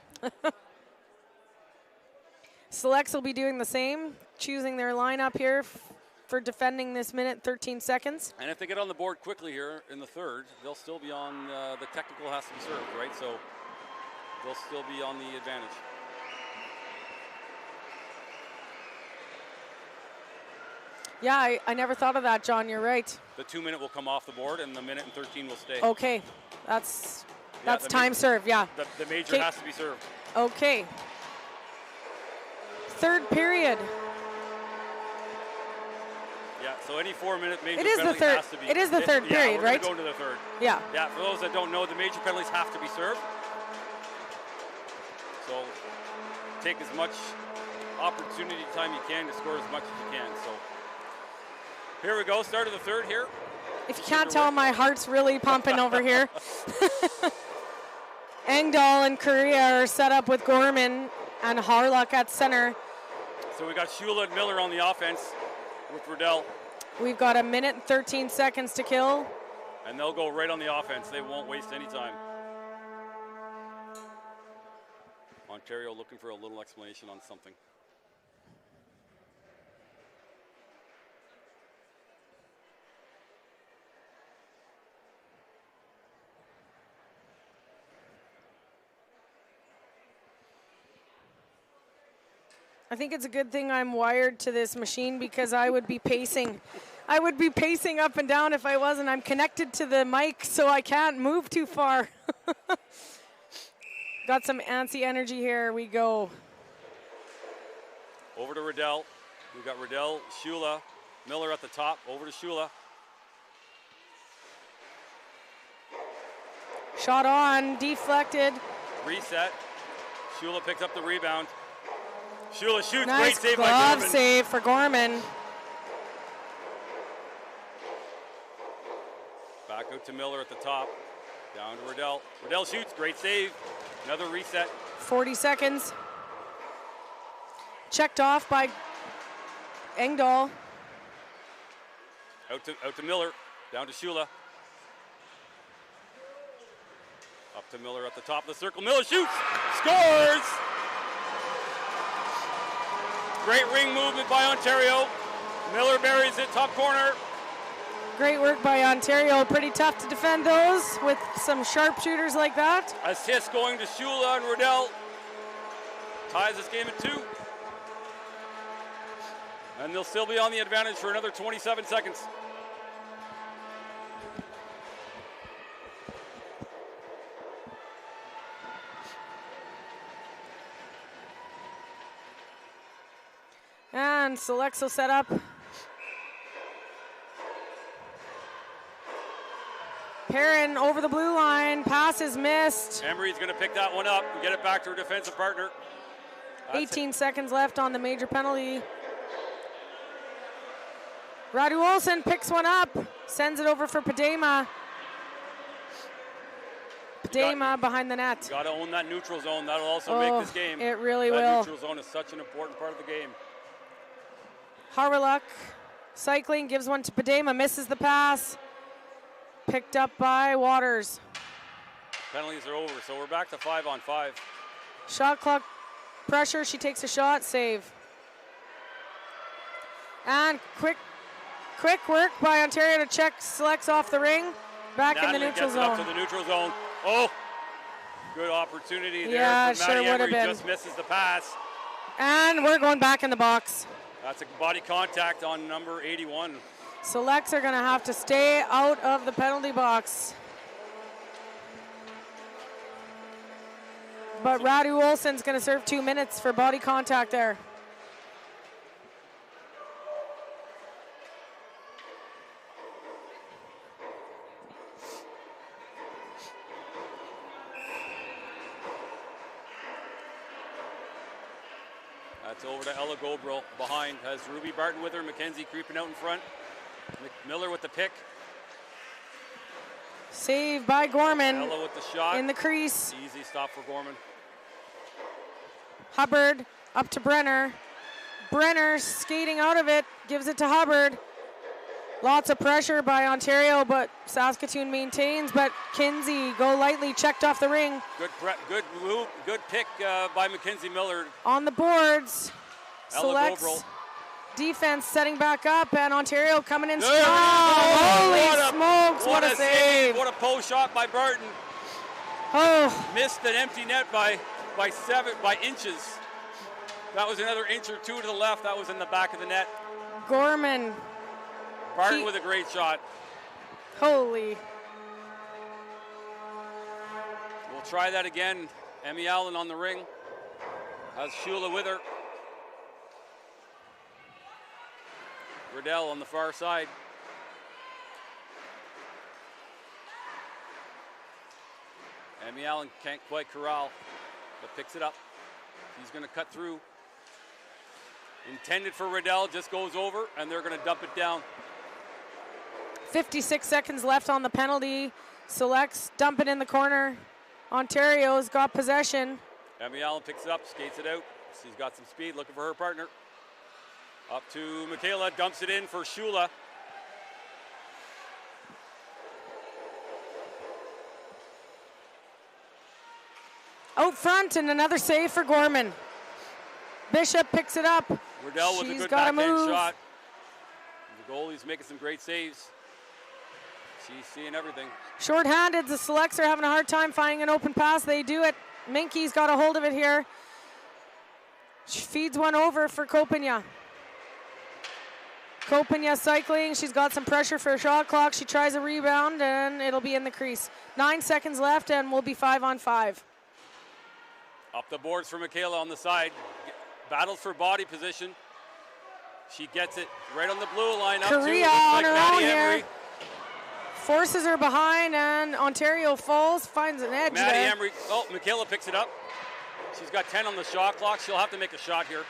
S1: Selects will be doing the same, choosing their lineup here for defending this 1:13.
S2: And if they get on the board quickly here in the third, they'll still be on the technical has to be served, right? So they'll still be on the advantage.
S1: Yeah, I never thought of that, John. You're right.
S2: The 2-minute will come off the board, and the 1:13 will stay.
S1: Okay, that's time served. Yeah.
S2: The major has to be served.
S1: Okay. Third period.
S2: Yeah. So any 4-minute major
S1: penalty has to be. It is the third period, right?
S2: We're going to the third.
S1: Yeah.
S2: Yeah. For those that don't know, the major penalties have to be served. So take as much opportunity time you can to score as much as you can. So. Here we go, start of the third here.
S1: If you can't tell, my heart's really pumping over here. Engdahl and Korea are set up with Gorman and Harlock at center.
S2: So we got Shula and Miller on the offense with Riddell.
S1: We've got a 1:13 to kill.
S2: And they'll go right on the offense. They won't waste any time. Ontario looking for a little explanation on something.
S1: I think it's a good thing I'm wired to this machine because I would be pacing. I would be pacing up and down if I wasn't. I'm connected to the mic, so I can't move too far. Got some antsy energy here. We go.
S2: Over to Riddell. We've got Riddell, Shula, Miller at the top. Over to Shula.
S1: Shot on, deflected.
S2: Reset. Shula picks up the rebound. Shula shoots,
S1: nice
S2: great save by
S1: glove
S2: Gorman.
S1: Save for Gorman.
S2: Back out to Miller at the top. Down to Riddell. Riddell shoots, great save. Another reset.
S1: 40 seconds. Checked off by Engdahl.
S2: Out to Miller, down to Shula. Up to Miller at the top of the circle. Miller shoots, scores! Great ring movement by Ontario. Miller buries it, top corner.
S1: Great work by Ontario. Pretty tough to defend those with some sharpshooters like that.
S2: Assist going to Shula and Riddell. Ties this game at 2. And they'll still be on the advantage for another 27 seconds.
S1: And Selects will set up. Perrin over the blue line. Pass is missed.
S2: Emery's going to pick that one up and get it back to her defensive partner.
S1: 18 seconds left on the major penalty. Radu Olsen picks one up. Sends it over for Padema. Padema behind the net.
S2: Got to own that neutral zone. That'll also make this game.
S1: It really
S2: that
S1: will.
S2: Neutral zone is such an important part of the game.
S1: Harwiluk cycling, gives one to Padema, misses the pass. Picked up by Waters.
S2: Penalties are over, so we're back to 5-on-5.
S1: Shot clock pressure, she takes a shot, save. And quick work by Ontario to check Selects off the ring. Back in the neutral zone.
S2: Up to the neutral zone. Oh, good opportunity there.
S1: Yeah,
S2: for Maddie
S1: sure would have
S2: Emery,
S1: been.
S2: just misses the pass.
S1: And we're going back in the box.
S2: That's a body contact on number 81.
S1: Selects are going to have to stay out of the penalty box. But Radu Olsen's going to serve 2 minutes for body contact there.
S2: That's over to Ella Gobrel. Behind has Ruby Barton with her. Mackenzie creeping out in front. Miller with the pick.
S1: Save by Gorman.
S2: Ella with the shot.
S1: In the crease.
S2: Easy stop for Gorman.
S1: Hubbard up to Brenner. Brenner skating out of it. Gives it to Hubbard. Lots of pressure by Ontario, but Saskatoon maintains. But Kinsey, go lightly, checked off the ring.
S2: Good move, good pick by Mackenzie Miller.
S1: On the boards,
S2: Ella
S1: Selects defense setting back up, and Ontario coming in strong.
S2: Holy
S1: smokes, what a save.
S2: What a post shot by Barton.
S1: Oh.
S2: Missed an empty net by inches. That was another inch or two to the left. That was in the back of the net.
S1: Gorman.
S2: Barton with a great shot.
S1: Holy.
S2: We'll try that again. Emmy Allen on the ring. Has Shula with her. Riddell on the far side. Emmy Allen can't quite corral, but picks it up. He's going to cut through. Intended for Riddell, just goes over, and they're going to dump it down.
S1: 56 seconds left on the penalty. Selects, dump it in the corner. Ontario's got possession.
S2: Emmy Allen picks it up, skates it out. She's got some speed, looking for her partner. Up to Michaela, dumps it in for Shula.
S1: Out front, and another save for Gorman. Bishop picks it up.
S2: Riddell with a good backhand shot. The goalie's making some great saves. She's seeing everything.
S1: Short-handed, the Selects are having a hard time finding an open pass. They do it. Minky's got a hold of it here. She feeds one over for Copigna. Copigna cycling. She's got some pressure for a shot clock. She tries a rebound, and it'll be in the crease. 9 seconds left, and we'll be 5-on-5.
S2: Up the boards for Michaela on the side. Battles for body position. She gets it right on the blue line. Up
S1: Korea
S2: to
S1: on
S2: like
S1: her
S2: Maddie
S1: own
S2: Emery.
S1: here. Forces her behind, and Ontario falls, finds an edge
S2: Maddie
S1: there.
S2: Emery. Oh, Michaela picks it up. She's got 10 on the shot clock. She'll have to make a shot here.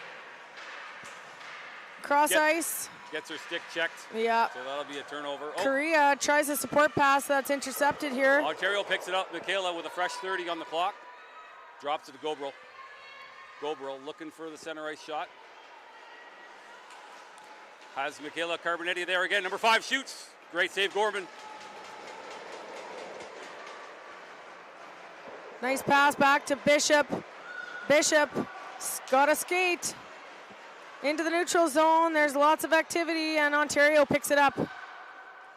S1: Cross ice.
S2: Gets her stick checked.
S1: Yeah.
S2: So that'll be a turnover. Oh.
S1: Korea tries a support pass that's intercepted here.
S2: Ontario picks it up. Michaela with a fresh 30 on the clock. Drops it to Gobrel. Gobrel looking for the center ice shot. Has Michaela Carbonetti there again. Number 5 shoots. Great save, Gorman.
S1: Nice pass back to Bishop. Bishop got a skate into the neutral zone. There's lots of activity, and Ontario picks it up.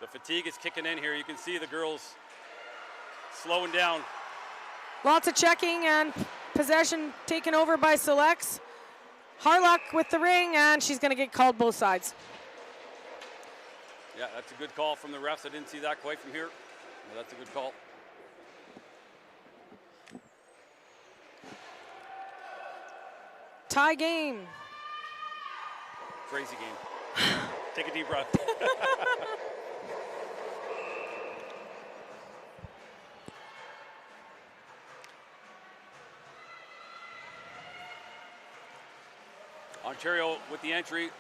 S2: The fatigue is kicking in here. You can see the girls slowing down.
S1: Lots of checking and possession taken over by Selects. Harlock with the ring, and she's going to get called both sides.
S2: Yeah, that's a good call from the refs. I didn't see that quite from here. But that's a good call.
S1: Tie game.
S2: Crazy game. Take a deep breath. Ontario with the entry.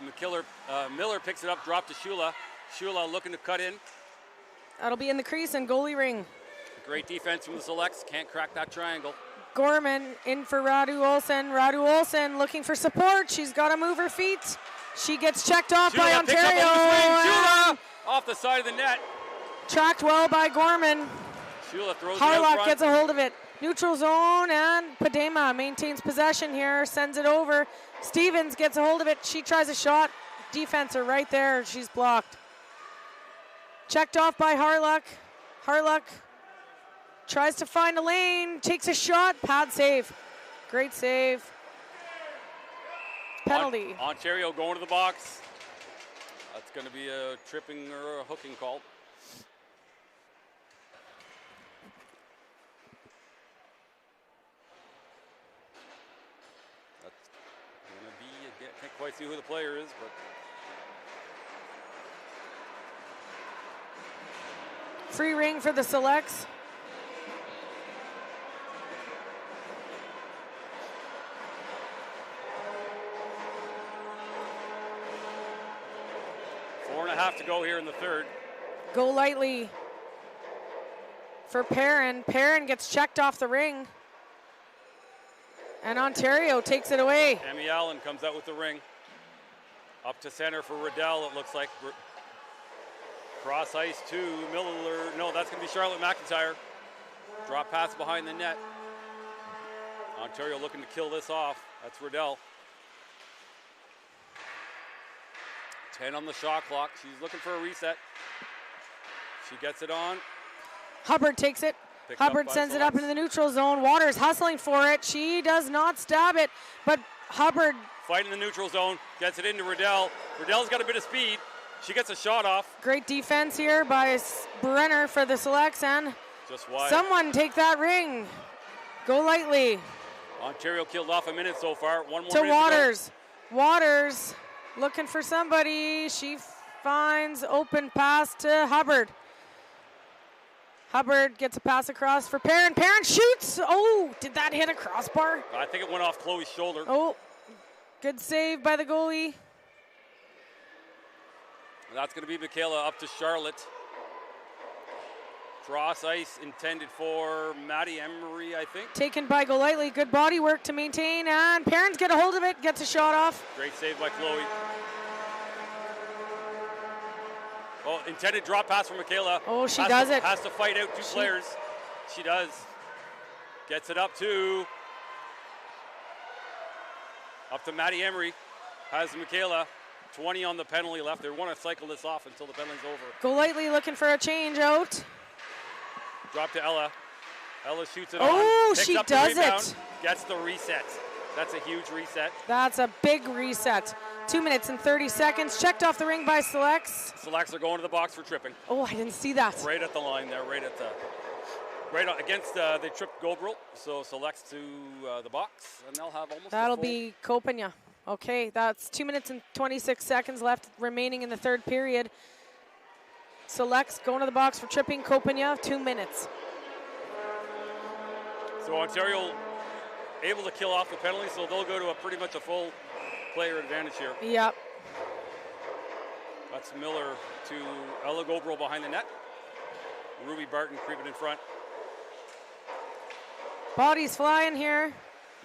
S2: Miller picks it up, drop to Shula. Shula looking to cut in.
S1: That'll be in the crease and goalie ring.
S2: Great defense from the Selects. Can't crack that triangle.
S1: Gorman in for Radu Olsen. Radu Olsen looking for support. She's got to move her feet. She gets checked off by Ontario.
S2: Shula off the side of the net.
S1: Tracked well by Gorman.
S2: Shula throws it out
S1: Harlock
S2: front.
S1: gets a hold of it. Neutral zone, and Padema maintains possession here, sends it over. Stevens gets a hold of it. She tries a shot. Defenser right there. She's blocked. Checked off by Harlock. Harlock tries to find a lane, takes a shot. Pad save. Great save. Penalty.
S2: Ontario going to the box. That's going to be a tripping or a hooking call. Can't quite see who the player is, but
S1: free ring for the Selects.
S2: Four and a half to go here in the third.
S1: Go lightly for Perrin. Perrin gets checked off the ring. And Ontario takes it away.
S2: Emmy Allen comes out with the ring. Up to center for Riddell, it looks like. Cross ice to Miller. No, that's going to be Charlotte McIntyre. Drop pass behind the net. Ontario looking to kill this off. That's Riddell. 10 on the shot clock. She's looking for a reset. She gets it on.
S1: Hubbard takes it. Hubbard sends it up into the neutral zone. Waters hustling for it. She does not stab it, but Hubbard
S2: fighting the neutral zone, gets it into Riddell. Riddell's got a bit of speed. She gets a shot off.
S1: Great defense here by Brenner for the Selects, and
S2: just wide.
S1: Someone take that ring. Go lightly.
S2: Ontario killed off a minute so far. One more
S1: to
S2: minute
S1: Waters.
S2: To go.
S1: Waters looking for somebody. She finds open pass to Hubbard. Hubbard gets a pass across for Perrin. Perrin shoots. Oh, did that hit a crossbar?
S2: I think it went off Chloe's shoulder.
S1: Oh, good save by the goalie.
S2: That's going to be Michaela up to Charlotte. Cross ice intended for Maddie Emery, I think.
S1: Taken by Golightly. Good body work to maintain, and Perrin's get a hold of it, gets a shot off.
S2: Great save by Chloe. Oh, intended drop pass from Michaela.
S1: Oh, she does it.
S2: Has to fight out two players. She does. Gets it up to Maddie Emery. Has Michaela. 20 on the penalty left. They want to cycle this off until the penalty's over.
S1: Golightly looking for a change out.
S2: Drop to Ella. Ella shoots it
S1: on.
S2: Picks
S1: she
S2: up
S1: does
S2: the rebound,
S1: it.
S2: Gets the reset. That's a huge reset.
S1: That's a big reset. 2 minutes and 30 seconds. Checked off the ring by Selects.
S2: Selects are going to the box for tripping.
S1: Oh, I didn't see that.
S2: Right at the line there, against they tripped Gobrel, so Selects to the box, and they'll have almost.
S1: That'll be Kopanya. Okay, that's 2 minutes and 26 seconds left remaining in the third period. Selects going to the box for tripping Kopanya. 2 minutes.
S2: So Ontario able to kill off the penalty, so they'll go to pretty much a full player advantage here.
S1: Yep.
S2: That's Miller to Ella Gobrel behind the net. Ruby Barton creeping in front.
S1: Bodies flying here.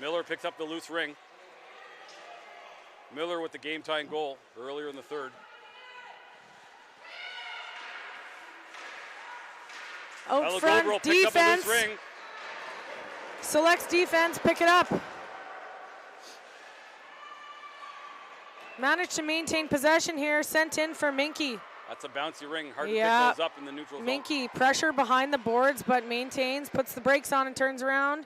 S2: Miller picks up the loose ring. Miller with the game-tying goal earlier in the third.
S1: Out
S2: Ella
S1: front
S2: Gobrel
S1: defense.
S2: picks up the loose ring.
S1: Selects defense, pick it up. Managed to maintain possession here, sent in for Minky.
S2: That's a bouncy ring, hard to pick those up in the neutral zone.
S1: Minky, pressure behind the boards, but maintains, puts the brakes on and turns around.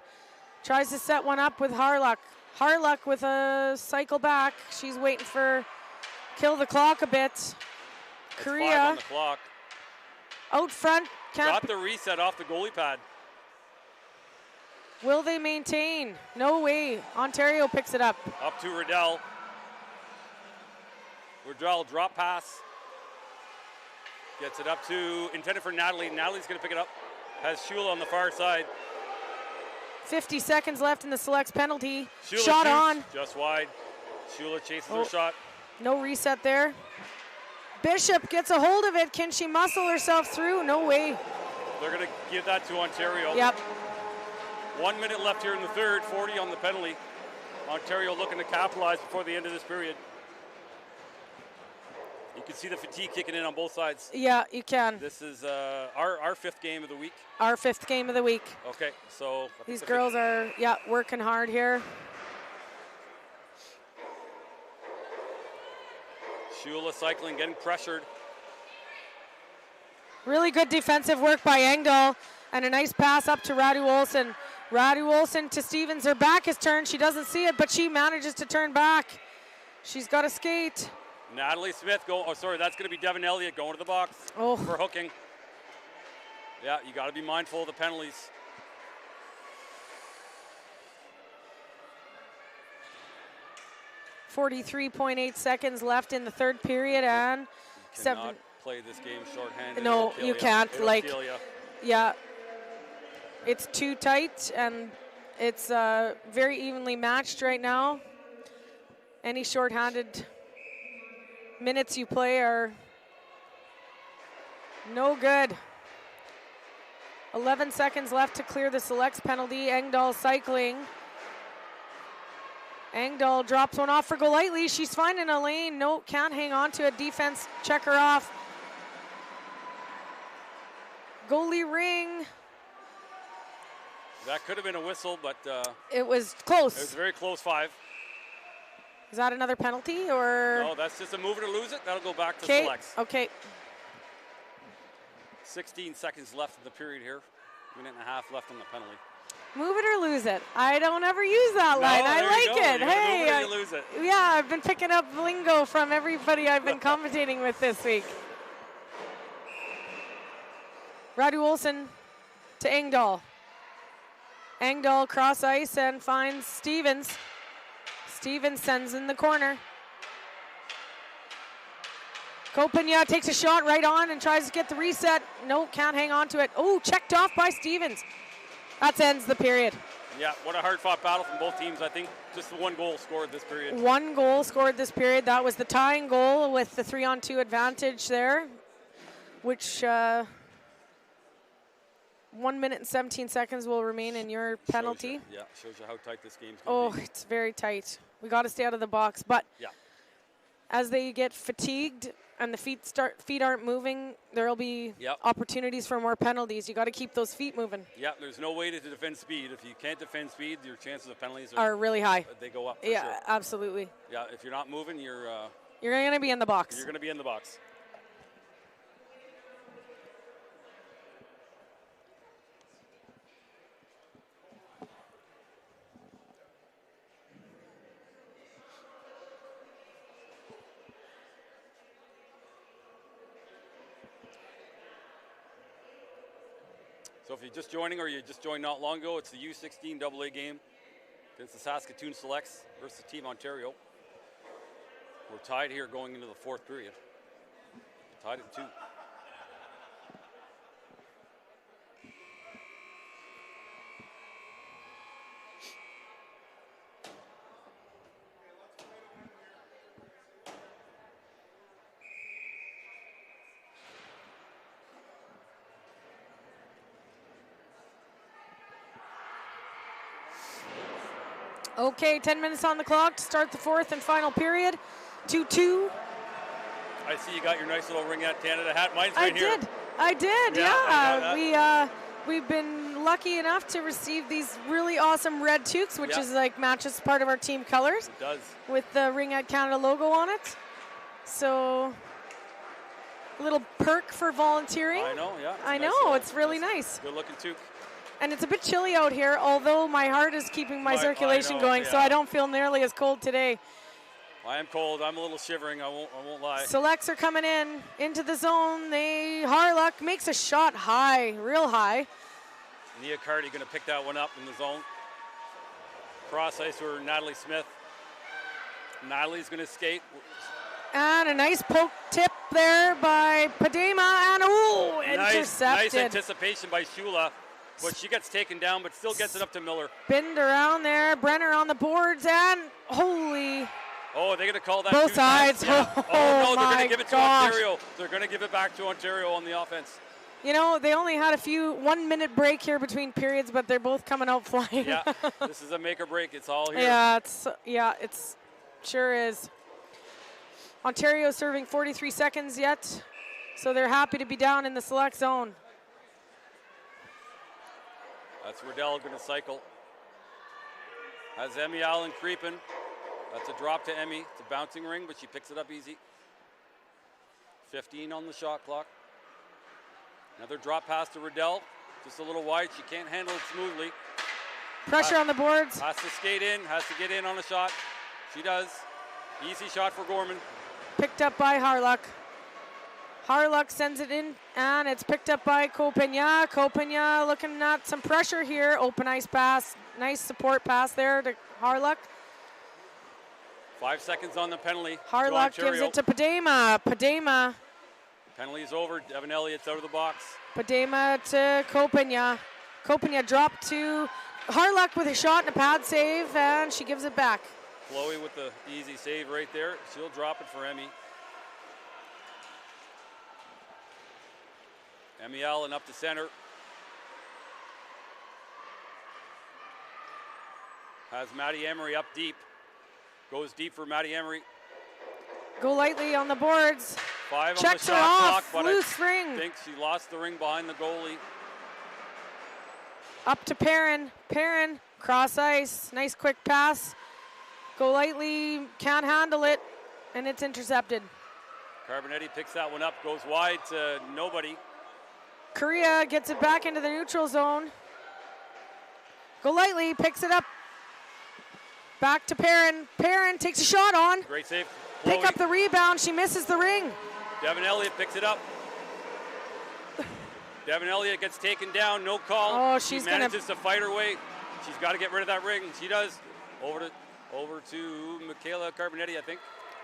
S1: Tries to set one up with Harlock. Harlock with a cycle back. She's waiting for kill the clock a bit.
S2: It's
S1: Korea
S2: 5 on the clock.
S1: Out front.
S2: Got the reset off the goalie pad.
S1: Will they maintain? No way. Ontario picks it up.
S2: Up to Riddell. Riddell drop pass. Gets it up to, intended for Natalie. Natalie's going to pick it up. Has Shula on the far side.
S1: 50 seconds left in the Selects penalty.
S2: Shula
S1: shot
S2: shoots,
S1: on.
S2: just wide. Shula chases her shot.
S1: No reset there. Bishop gets a hold of it. Can she muscle herself through? No way.
S2: They're going to give that to Ontario.
S1: Yep.
S2: 1 minute left here in the third, 40 on the penalty. Ontario looking to capitalize before the end of this period. You can see the fatigue kicking in on both sides.
S1: Yeah, you can.
S2: This is our fifth game of the week.
S1: Our 5th game of the week.
S2: Okay, so
S1: these girls are, working hard here.
S2: Shula cycling, getting pressured.
S1: Really good defensive work by Engdahl, and a nice pass up to Radu Olsen. Radu Olsen to Stevens. Her back is turned. She doesn't see it, but she manages to turn back. She's got a skate.
S2: Natalie Smith that's going to be Devin Elliott going to the box for hooking. Yeah, you got to be mindful of the penalties.
S1: .8 seconds left in the third period, and
S2: cannot play this game shorthanded.
S1: No, you can't.
S2: It'll kill ya.
S1: It's too tight, and it's very evenly matched right now. Any shorthanded minutes you play are no good. 11 seconds left to clear the selects penalty. Engdahl cycling. Engdahl drops one off for Golightly. She's finding a lane. No, can't hang on to it. Defense check her off. Goalie ring.
S2: That could have been a whistle, but
S1: it was close.
S2: It was a very close 5.
S1: Is that another penalty, or?
S2: No, that's just a move it or lose it. That'll go back to selects.
S1: Okay.
S2: 16 seconds left in the period here. Minute and a half left on the penalty.
S1: Move it or lose it. I don't ever use that line. I like it. Hey,
S2: move it or you lose it.
S1: Yeah, I've been picking up lingo from everybody I've been commentating with this week. Radu Olsen to Engdahl. Engdahl cross ice and finds Stevens. Stevens sends in the corner. Kopanya takes a shot right on and tries to get the reset. No, can't hang on to it. Oh, checked off by Stevens. That ends the period.
S2: Yeah, what a hard-fought battle from both teams, I think. Just the 1 goal scored this period.
S1: 1 goal scored this period. That was the tying goal with the 3-on-2 advantage there, which 1 minute and 17 seconds will remain in your penalty.
S2: Shows you how tight this game's going to be.
S1: It's very tight. We got to stay out of the box, but as they get fatigued and the feet aren't moving, there'll be opportunities for more penalties. You got to keep those feet moving.
S2: Yeah, there's no way to defend speed. If you can't defend speed, your chances of penalties
S1: are really high.
S2: They go up for sure.
S1: Yeah, absolutely.
S2: Yeah, if you're not moving, you're
S1: going to be in the box.
S2: You're going to be in the box. So if you're just joining or you just joined not long ago, it's the U16 AA game against the Saskatoon Selects versus Team Ontario. We're tied here going into the 4th period. Tied at 2.
S1: Okay, 10 minutes on the clock to start the 4th and final period. 2-2.
S2: I see you got your nice little Ringette Canada hat. Mine's right here.
S1: I did, yeah. We've been lucky enough to receive these really awesome red toques, which is like matches part of our team colors.
S2: It does.
S1: With the Ringette Canada logo on it. So, a little perk for volunteering.
S2: I know, yeah.
S1: I know, it's really nice.
S2: Good looking toque.
S1: And it's a bit chilly out here, although my heart is keeping my circulation going, so I don't feel nearly as cold today.
S2: I am cold. I'm a little shivering. I won't lie.
S1: Selects are coming into the zone. Harluck makes a shot high, real high.
S2: Nia Carty going to pick that one up in the zone. Cross ice for Natalie Smith. Natalie's going to skate.
S1: And a nice poke tip there by Padema, and intercepted.
S2: Nice anticipation by Shula. But she gets taken down, but still gets it up to Miller.
S1: Spinned around there. Brenner on the boards, and holy.
S2: Oh, they're going to call that
S1: both sides.
S2: Yeah.
S1: Oh,
S2: no, they're going to give it to
S1: gosh.
S2: Ontario. They're going to give it back to Ontario on the offense.
S1: You know, they only had 1 minute break here between periods, but they're both coming out flying.
S2: Yeah, this is a make or break. It's all here.
S1: Yeah, it's sure is. Ontario serving 43 seconds yet, so they're happy to be down in the select zone.
S2: That's Riddell going to cycle. Has Emmy Allen creeping. That's a drop to Emmy. It's a bouncing ring, but she picks it up easy. 15 on the shot clock. Another drop pass to Riddell. Just a little wide. She can't handle it smoothly.
S1: Pressure on the boards.
S2: Has to skate in. Has to get in on a shot. She does. Easy shot for Gorman.
S1: Picked up by Harlock. Harlock sends it in, and it's picked up by Copena. Copena looking at some pressure here. Open ice pass. Nice support pass there to Harlock.
S2: 5 seconds on the penalty.
S1: Harlock gives it to Padema. Padema.
S2: Penalty is over. Devin Elliott's out of the box.
S1: Padema to Copena. Copena dropped to Harlock with a shot and a pad save, and she gives it back.
S2: Chloe with the easy save right there. She'll drop it for Emmy. Emmy Allen up to center. Has Maddie Emery up deep. Goes deep for Maddie Emery.
S1: Go lightly on the boards.
S2: 5
S1: Checks
S2: on the
S1: her
S2: shot
S1: off.
S2: clock, but
S1: Loose
S2: I
S1: ring.
S2: think she lost the ring behind the goalie.
S1: Up to Perrin. Perrin, cross ice. Nice quick pass. Go lightly, can't handle it, and it's intercepted.
S2: Carbonetti picks that one up, goes wide to nobody.
S1: Correa gets it back into the neutral zone. Go lightly, picks it up. Back to Perrin. Perrin takes a shot on.
S2: Great save.
S1: Pick up the rebound. She misses the ring.
S2: Devin Elliott picks it up. Devin Elliott gets taken down. No call.
S1: Oh,
S2: she manages to fight her way. She's got to get rid of that ring. She does. Over to Michaela Carbonetti, I think.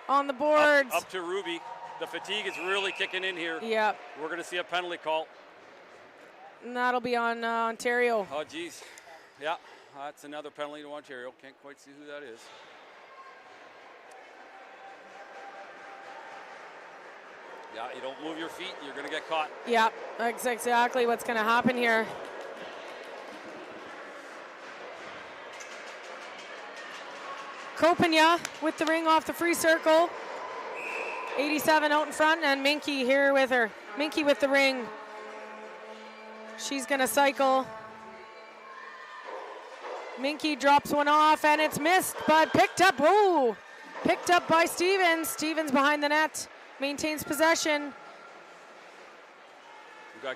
S1: On the boards.
S2: Up to Ruby. The fatigue is really kicking in here.
S1: Yep.
S2: We're going to see a penalty call.
S1: And that'll be on Ontario.
S2: Oh, geez. Yeah, that's another penalty to Ontario. Can't quite see who that is. Yeah, you don't move your feet, you're going to get caught.
S1: Yeah, that's exactly what's going to happen here. Copena with the ring off the free circle. 87 out in front, and Minky here with her. Minky with the ring. She's going to cycle. Minky drops one off, and it's missed, but picked up. Whoa! Picked up by Stevens. Stevens behind the net. Maintains possession.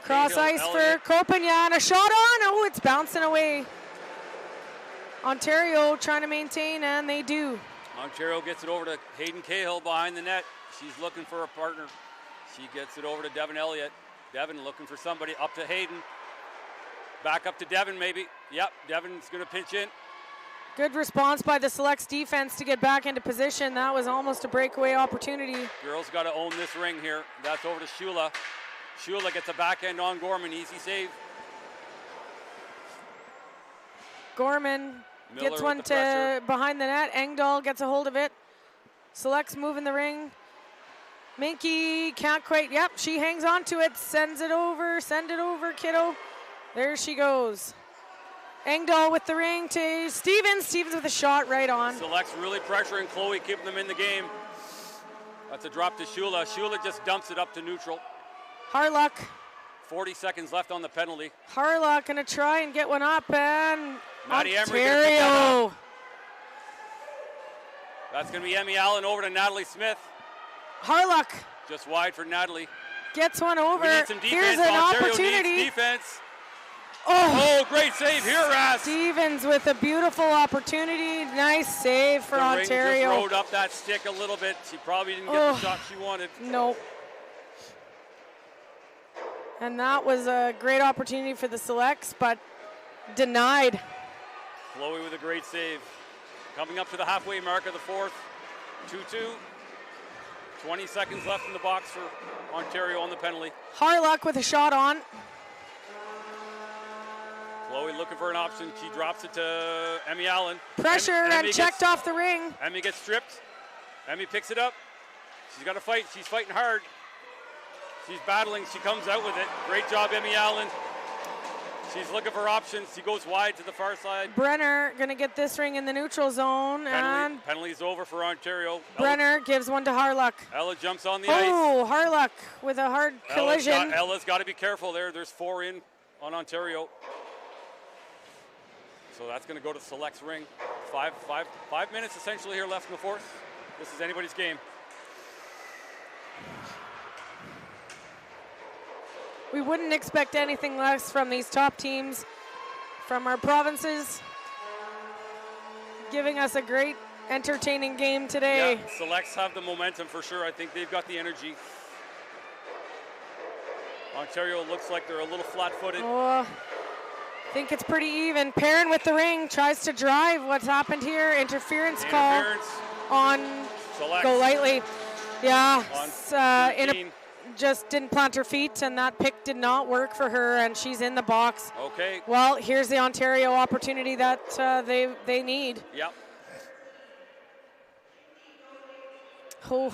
S1: Cross ice for Copena, and a shot on. Oh, it's bouncing away. Ontario trying to maintain, and they do.
S2: Ontario gets it over to Hayden Cahill behind the net. She's looking for a partner. She gets it over to Devin Elliott. Devin looking for somebody. Up to Hayden. Back up to Devin, maybe. Yep, Devin's going to pinch in.
S1: Good response by the Selects defense to get back into position. That was almost a breakaway opportunity.
S2: Girls got to own this ring here. That's over to Shula. Shula gets a backhand on Gorman. Easy save.
S1: Gorman
S2: Miller
S1: gets one to behind the net. Engdahl gets a hold of it. Selects moving the ring. Minky can't quite. Yep, she hangs on to it. Sends it over. Send it over, kiddo. There she goes. Engdahl with the ring to Stevens. Stevens with a shot right on.
S2: Selects really pressuring Chloe, keeping them in the game. That's a drop to Shula. Shula just dumps it up to neutral.
S1: Harlock.
S2: 40 seconds left on the penalty.
S1: Harlock gonna try and get one up, and
S2: Maddie
S1: Ontario.
S2: That's gonna be Emmy Allen over to Natalie Smith.
S1: Harlock.
S2: Just wide for Natalie.
S1: Gets one over.
S2: We need some defense.
S1: Here's an
S2: Ontario
S1: opportunity.
S2: needs defense.
S1: Oh,
S2: Great save here, Ras.
S1: Stevens with a beautiful opportunity. Nice save for Ontario.
S2: Ring just rode up that stick a little bit. She probably didn't get the shot she wanted.
S1: Nope. And that was a great opportunity for the Selects, but denied.
S2: Chloe with a great save. Coming up to the halfway mark of the fourth. 2-2. 20 seconds left in the box for Ontario on the penalty.
S1: Harlock with a shot on.
S2: Chloe looking for an option. She drops it to Emmy Allen.
S1: Pressure and checked off the ring.
S2: Emmy gets stripped. Emmy picks it up. She's got to fight. She's fighting hard. She's battling. She comes out with it. Great job, Emmy Allen. She's looking for options. She goes wide to the far side.
S1: Brenner going to get this ring in the neutral zone. And
S2: penalty's over for Ontario.
S1: Brenner gives one to Harlock.
S2: Ella jumps on the ice.
S1: Oh, Harlock with a hard collision.
S2: Ella's got to be careful there. There's 4 in on Ontario. So that's going to go to Select's ring. 5 minutes essentially here left in the fourth. This is anybody's game.
S1: We wouldn't expect anything less from these top teams from our provinces, giving us a great, entertaining game today.
S2: Yeah, Selects have the momentum for sure. I think they've got the energy. Ontario looks like they're a little flat-footed.
S1: Oh, I think it's pretty even. Perrin with the ring tries to drive. What's happened here? Interference call on
S2: Selects.
S1: Go lightly. Yeah,
S2: on
S1: just didn't plant her feet, and that pick did not work for her, and she's in the box.
S2: Okay.
S1: Well, here's the Ontario opportunity that they need.
S2: Yep.
S1: Oh.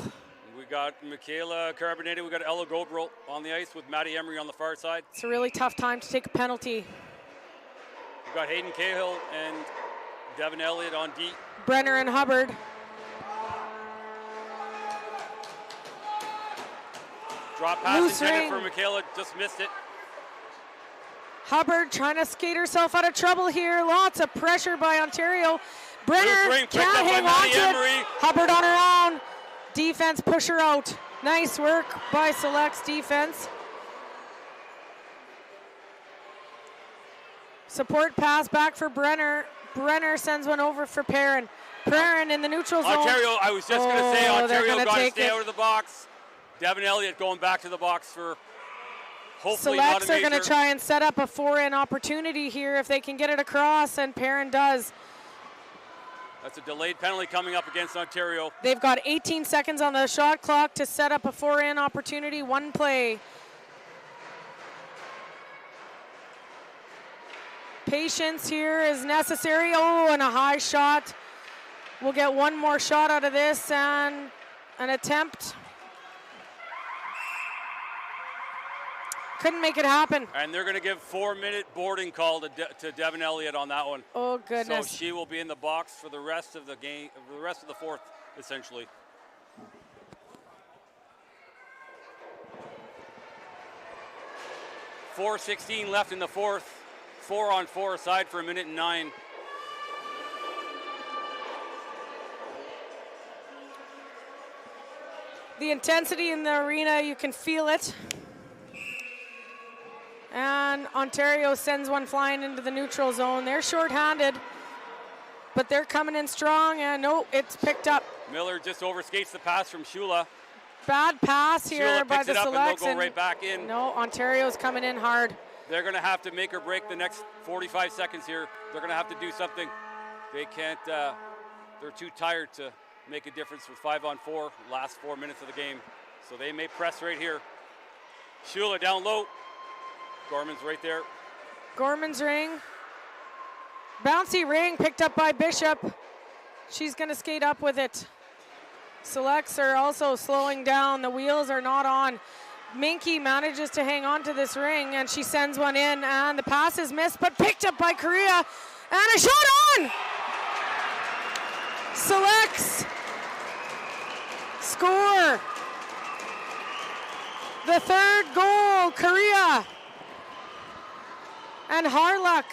S2: We got Michaela Carbonated. We got Ella Gobrel on the ice with Maddie Emery on the far side.
S1: It's a really tough time to take a penalty.
S2: We've got Hayden Cahill and Devin Elliott on D.
S1: Brenner and Hubbard.
S2: Drop pass intended for Michaela, just missed it.
S1: Hubbard trying to skate herself out of trouble here. Lots of pressure by Ontario. Brenner can't hang on to it. Hubbard on her own. Defense push her out. Nice work by Select's defense. Support pass back for Brenner. Brenner sends one over for Perrin. Perrin in the neutral zone.
S2: Ontario, I was just going to say, Ontario got to stay out of the box. Devin Elliott going back to the box for hopefully not a major.
S1: Selects are going to try and set up a 4-in opportunity here if they can get it across, and Perrin does.
S2: That's a delayed penalty coming up against Ontario.
S1: They've got 18 seconds on the shot clock to set up a 4-in opportunity. One play. Patience here is necessary. Oh, and a high shot. We'll get one more shot out of this, and an attempt. Couldn't make it happen.
S2: And they're going to give 4-minute boarding call to Devin Elliott on that one.
S1: Oh, goodness.
S2: So she will be in the box for the rest of the game, for the rest of the fourth, essentially. .4:16 left in the fourth. 4-on-4 aside for 1:09.
S1: The intensity in the arena, you can feel it. And Ontario sends one flying into the neutral zone. They're shorthanded, but they're coming in strong, and no, it's picked up.
S2: Miller just overskates the pass from Shula.
S1: Bad pass here by the Selects.
S2: They'll go right back in.
S1: No, Ontario's coming in hard.
S2: They're going to have to make or break the next 45 seconds here. They're going to have to do something. They can't, they're too tired to make a difference with 5-on-4, last 4 minutes of the game. So they may press right here. Shula down low. Gorman's right there.
S1: Gorman's ring. Bouncy ring picked up by Bishop. She's going to skate up with it. Selects are also slowing down. The wheels are not on. Minky manages to hang on to this ring, and she sends one in, and the pass is missed, but picked up by Korea, and a shot on! Selects score. The third goal, Korea. And Harlock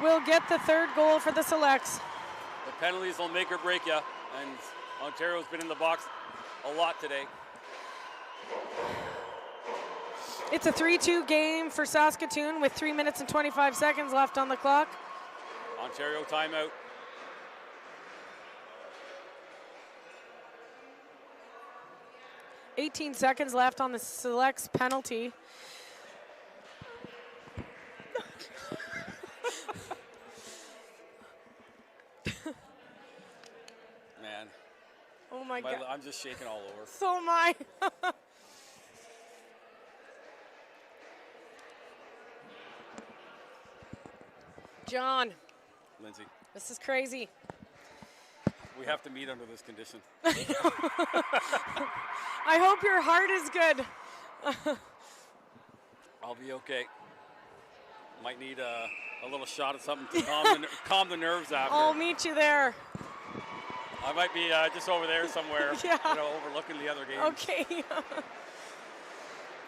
S1: will get the third goal for the Selects.
S2: The penalties will make or break you, and Ontario's been in the box a lot today.
S1: It's a 3-2 game for Saskatoon with 3 minutes and 25 seconds left on the clock.
S2: Ontario timeout.
S1: .18 seconds left on the Selects penalty.
S2: Man.
S1: Oh my God.
S2: I'm just shaking all over.
S1: So am I. John.
S2: Lindsay.
S1: This is crazy.
S2: We have to meet under this condition.
S1: I hope your heart is good.
S2: I'll be okay. Might need a little shot of something to calm the nerves after.
S1: I'll meet you there.
S2: I might be just over there somewhere,
S1: Yeah.
S2: Overlooking the other games.
S1: Okay.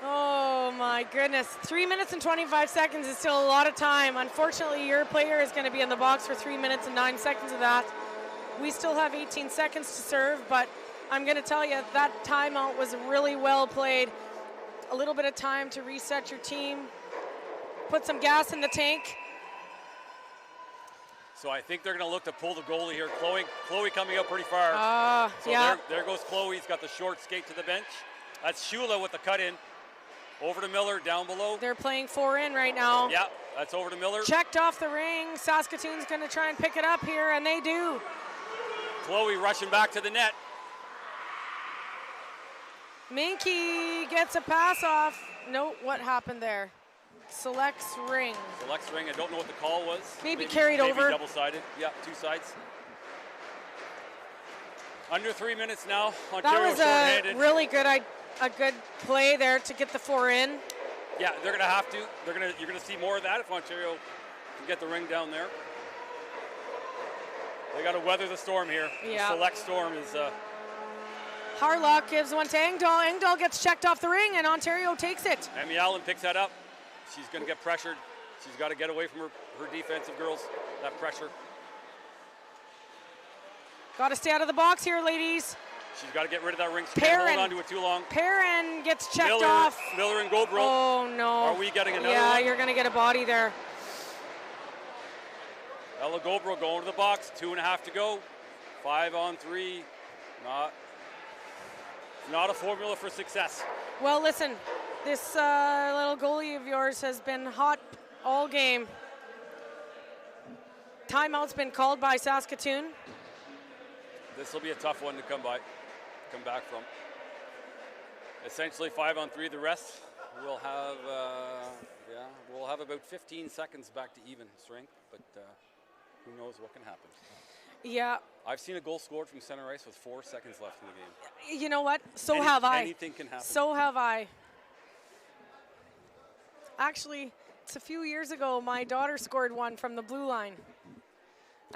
S1: Oh my goodness. 3 minutes and 25 seconds is still a lot of time. Unfortunately, your player is going to be in the box for 3 minutes and 9 seconds of that. We still have 18 seconds to serve, but I'm going to tell you that timeout was really well played. A little bit of time to reset your team, put some gas in the tank.
S2: So I think they're going to look to pull the goalie here. Chloe coming up pretty far. So
S1: yeah.
S2: there goes Chloe. He's got the short skate to the bench. That's Shula with the cut in. Over to Miller, down below.
S1: They're playing 4 in right now.
S2: Yeah, that's over to Miller.
S1: Checked off the ring. Saskatoon's going to try and pick it up here, and they do.
S2: Chloe rushing back to the net.
S1: Minky gets a pass off. No, what happened there? Selects ring.
S2: Selects ring. I don't know what the call was.
S1: Maybe carried over.
S2: Double-sided. Yeah, 2 sides. Under 3 minutes now. Ontario
S1: That was
S2: short-handed.
S1: a really good play there to get the 4 in.
S2: Yeah, they're going to have to. You're going to see more of that if Ontario can get the ring down there. They got to weather the storm here.
S1: Yeah.
S2: The select storm is.
S1: Harlock gives one to Engdahl. Engdahl gets checked off the ring, and Ontario takes it.
S2: Emmy Allen picks that up. She's going to get pressured. She's got to get away from her defensive girls. That pressure.
S1: Got to stay out of the box here, ladies.
S2: She's got to get rid of that ring. She can't hold on to it too long.
S1: Perrin gets checked off.
S2: Miller and Gobro.
S1: Oh, no.
S2: Are we getting another one?
S1: Yeah, you're going to get a body there.
S2: Ella Gobro going to the box. 2.5 to go. 5 on 3. Not a formula for success.
S1: Well, listen, this little goalie of yours has been hot all game. Timeout's been called by Saskatoon.
S2: This will be a tough one to come back from. Essentially 5 on 3. The rest we'll have about 15 seconds back to even strength, but who knows what can happen.
S1: Yeah.
S2: I've seen a goal scored from center ice with 4 seconds left in the game.
S1: You know what? So have I.
S2: Anything can happen.
S1: So have I. Actually, it's a few years ago, my daughter scored one from the blue line.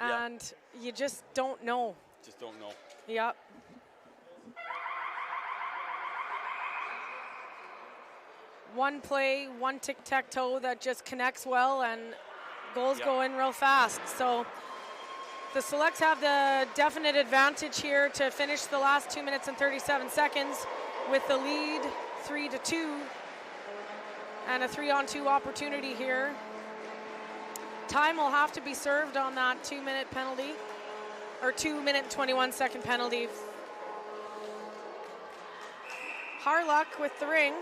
S1: And you just don't know.
S2: Just don't know.
S1: Yep. One play, one tic-tac-toe that just connects well, and goals go in real fast. So the Selects have the definite advantage here to finish the last 2 minutes and 37 seconds with the lead 3-2 and a 3-on-2 opportunity here. Time will have to be served on that 2-minute penalty, or 2 minute and 21 second penalty. Harlock with the ring.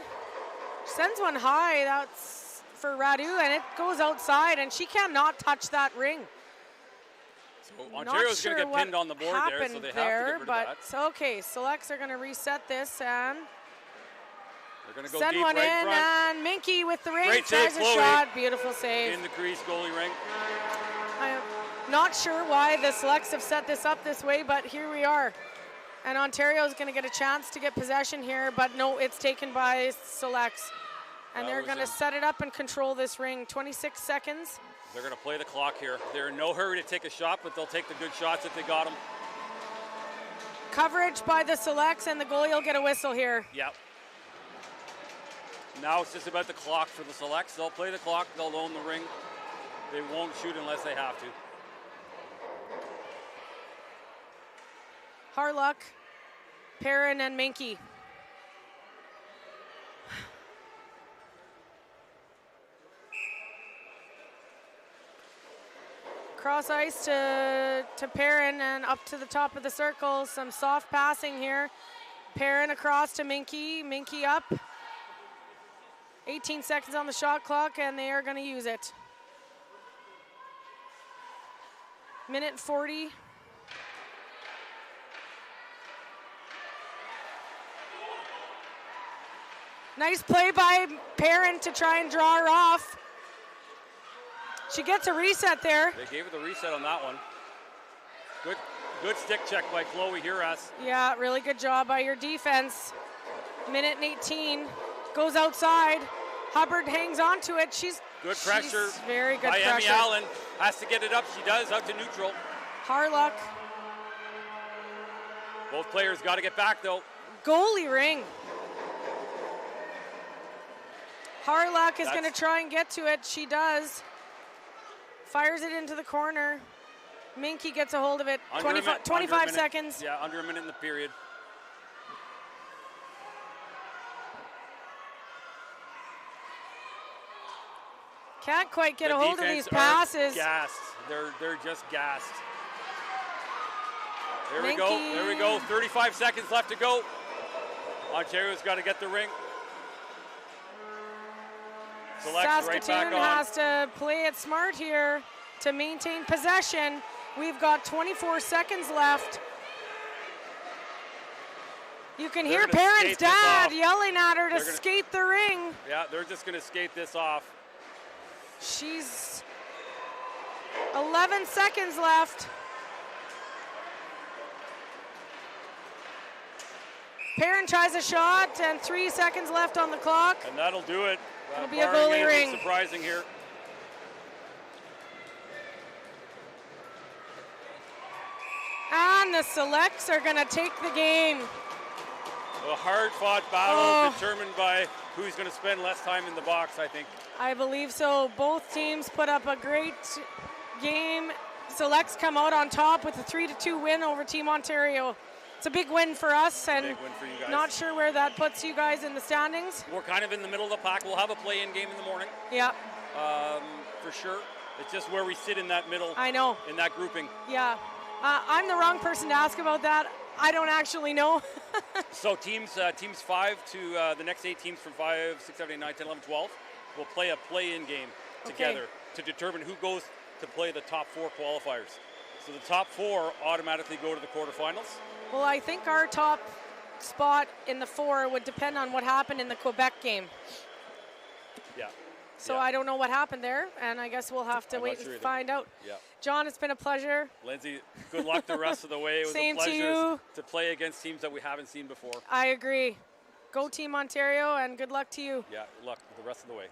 S1: Sends one high, that's for Radu, and it goes outside, and she cannot touch that ring.
S2: So Ontario's going to get pinned on the board there, so they have to get rid of that.
S1: Okay, Selects are going to reset this, and
S2: they're going to go
S1: send
S2: deep
S1: one
S2: right
S1: in,
S2: front.
S1: and Minky with the ring,
S2: Great
S1: tries
S2: save,
S1: a
S2: Chloe.
S1: shot, beautiful save.
S2: In the crease, goalie ring.
S1: I'm not sure why the Selects have set this up this way, but here we are. And Ontario's going to get a chance to get possession here, but no, it's taken by Selects. And they're going to set it up and control this ring. 26 seconds.
S2: They're going to play the clock here. They're in no hurry to take a shot, but they'll take the good shots if they got them.
S1: Coverage by the Selects, and the goalie will get a whistle here.
S2: Yep. Now it's just about the clock for the Selects. They'll play the clock. They'll own the ring. They won't shoot unless they have to.
S1: Harlock, Perrin, and Minky. Cross ice to Perrin and up to the top of the circle. Some soft passing here. Perrin across to Minky. Minky up. 18 seconds on the shot clock, and they are going to use it. Minute 40. Nice play by Perrin to try and draw her off. She gets a reset there.
S2: They gave her the reset on that one. Good stick check by Chloe Huras.
S1: Yeah, really good job by your defense. Minute and 18. Goes outside. Hubbard hangs on to it. She's
S2: good pressure.
S1: Very good
S2: by
S1: pressure.
S2: Emmy Allen. Has to get it up. She does. Out to neutral.
S1: Harlock.
S2: Both players got to get back, though.
S1: Goalie ring. Harlock is going to try and get to it. She does. Fires it into the corner. Minky gets a hold of it. 25 seconds.
S2: Yeah, under a minute in the period.
S1: Can't quite get a hold of these passes.
S2: Gassed. They're just gassed. There we go. There we go. 35 seconds left to go. Ontario's got to get the ring. Select's right back on.
S1: Saskatoon has to play it smart here to maintain possession. We've got 24 seconds left. You can hear parents' dad yelling at her to skate the ring.
S2: Yeah, they're just going to skate this off.
S1: She's 11 seconds left. Perrin tries a shot and 3 seconds left on the clock.
S2: And that'll do it.
S1: It'll be a goalie ring.
S2: Surprising here.
S1: And the Selects are going to take the game.
S2: A hard-fought battle determined by who's going to spend less time in the box, I think.
S1: I believe so. Both teams put up a great game. Selects come out on top with a 3-2 win over Team Ontario. It's a big win for us, and
S2: big win for you guys.
S1: Not sure where that puts you guys in the standings.
S2: We're kind of in the middle of the pack. We'll have a play-in game in the morning.
S1: Yeah.
S2: For sure. It's just where we sit in that middle.
S1: I know.
S2: In that grouping.
S1: Yeah. I'm the wrong person to ask about that. I don't actually know.
S2: So teams 5 to the next 8 teams from 5, 6, 7, 8, 9, 10, 11, 12 will play a play-in game together to determine who goes to play the top 4 qualifiers. So the top 4 automatically go to the quarterfinals.
S1: Well, I think our top spot in the 4 would depend on what happened in the Quebec game.
S2: Yeah.
S1: So I don't know what happened there, and I guess we'll have to wait and find out.
S2: Yeah.
S1: John, it's been a pleasure.
S2: Lindsay, good luck the rest of the way. It was
S1: Same
S2: a pleasure
S1: to you.
S2: To play against teams that we haven't seen before.
S1: I agree. Go Team Ontario, and good luck to you.
S2: Yeah, good luck the rest of the way.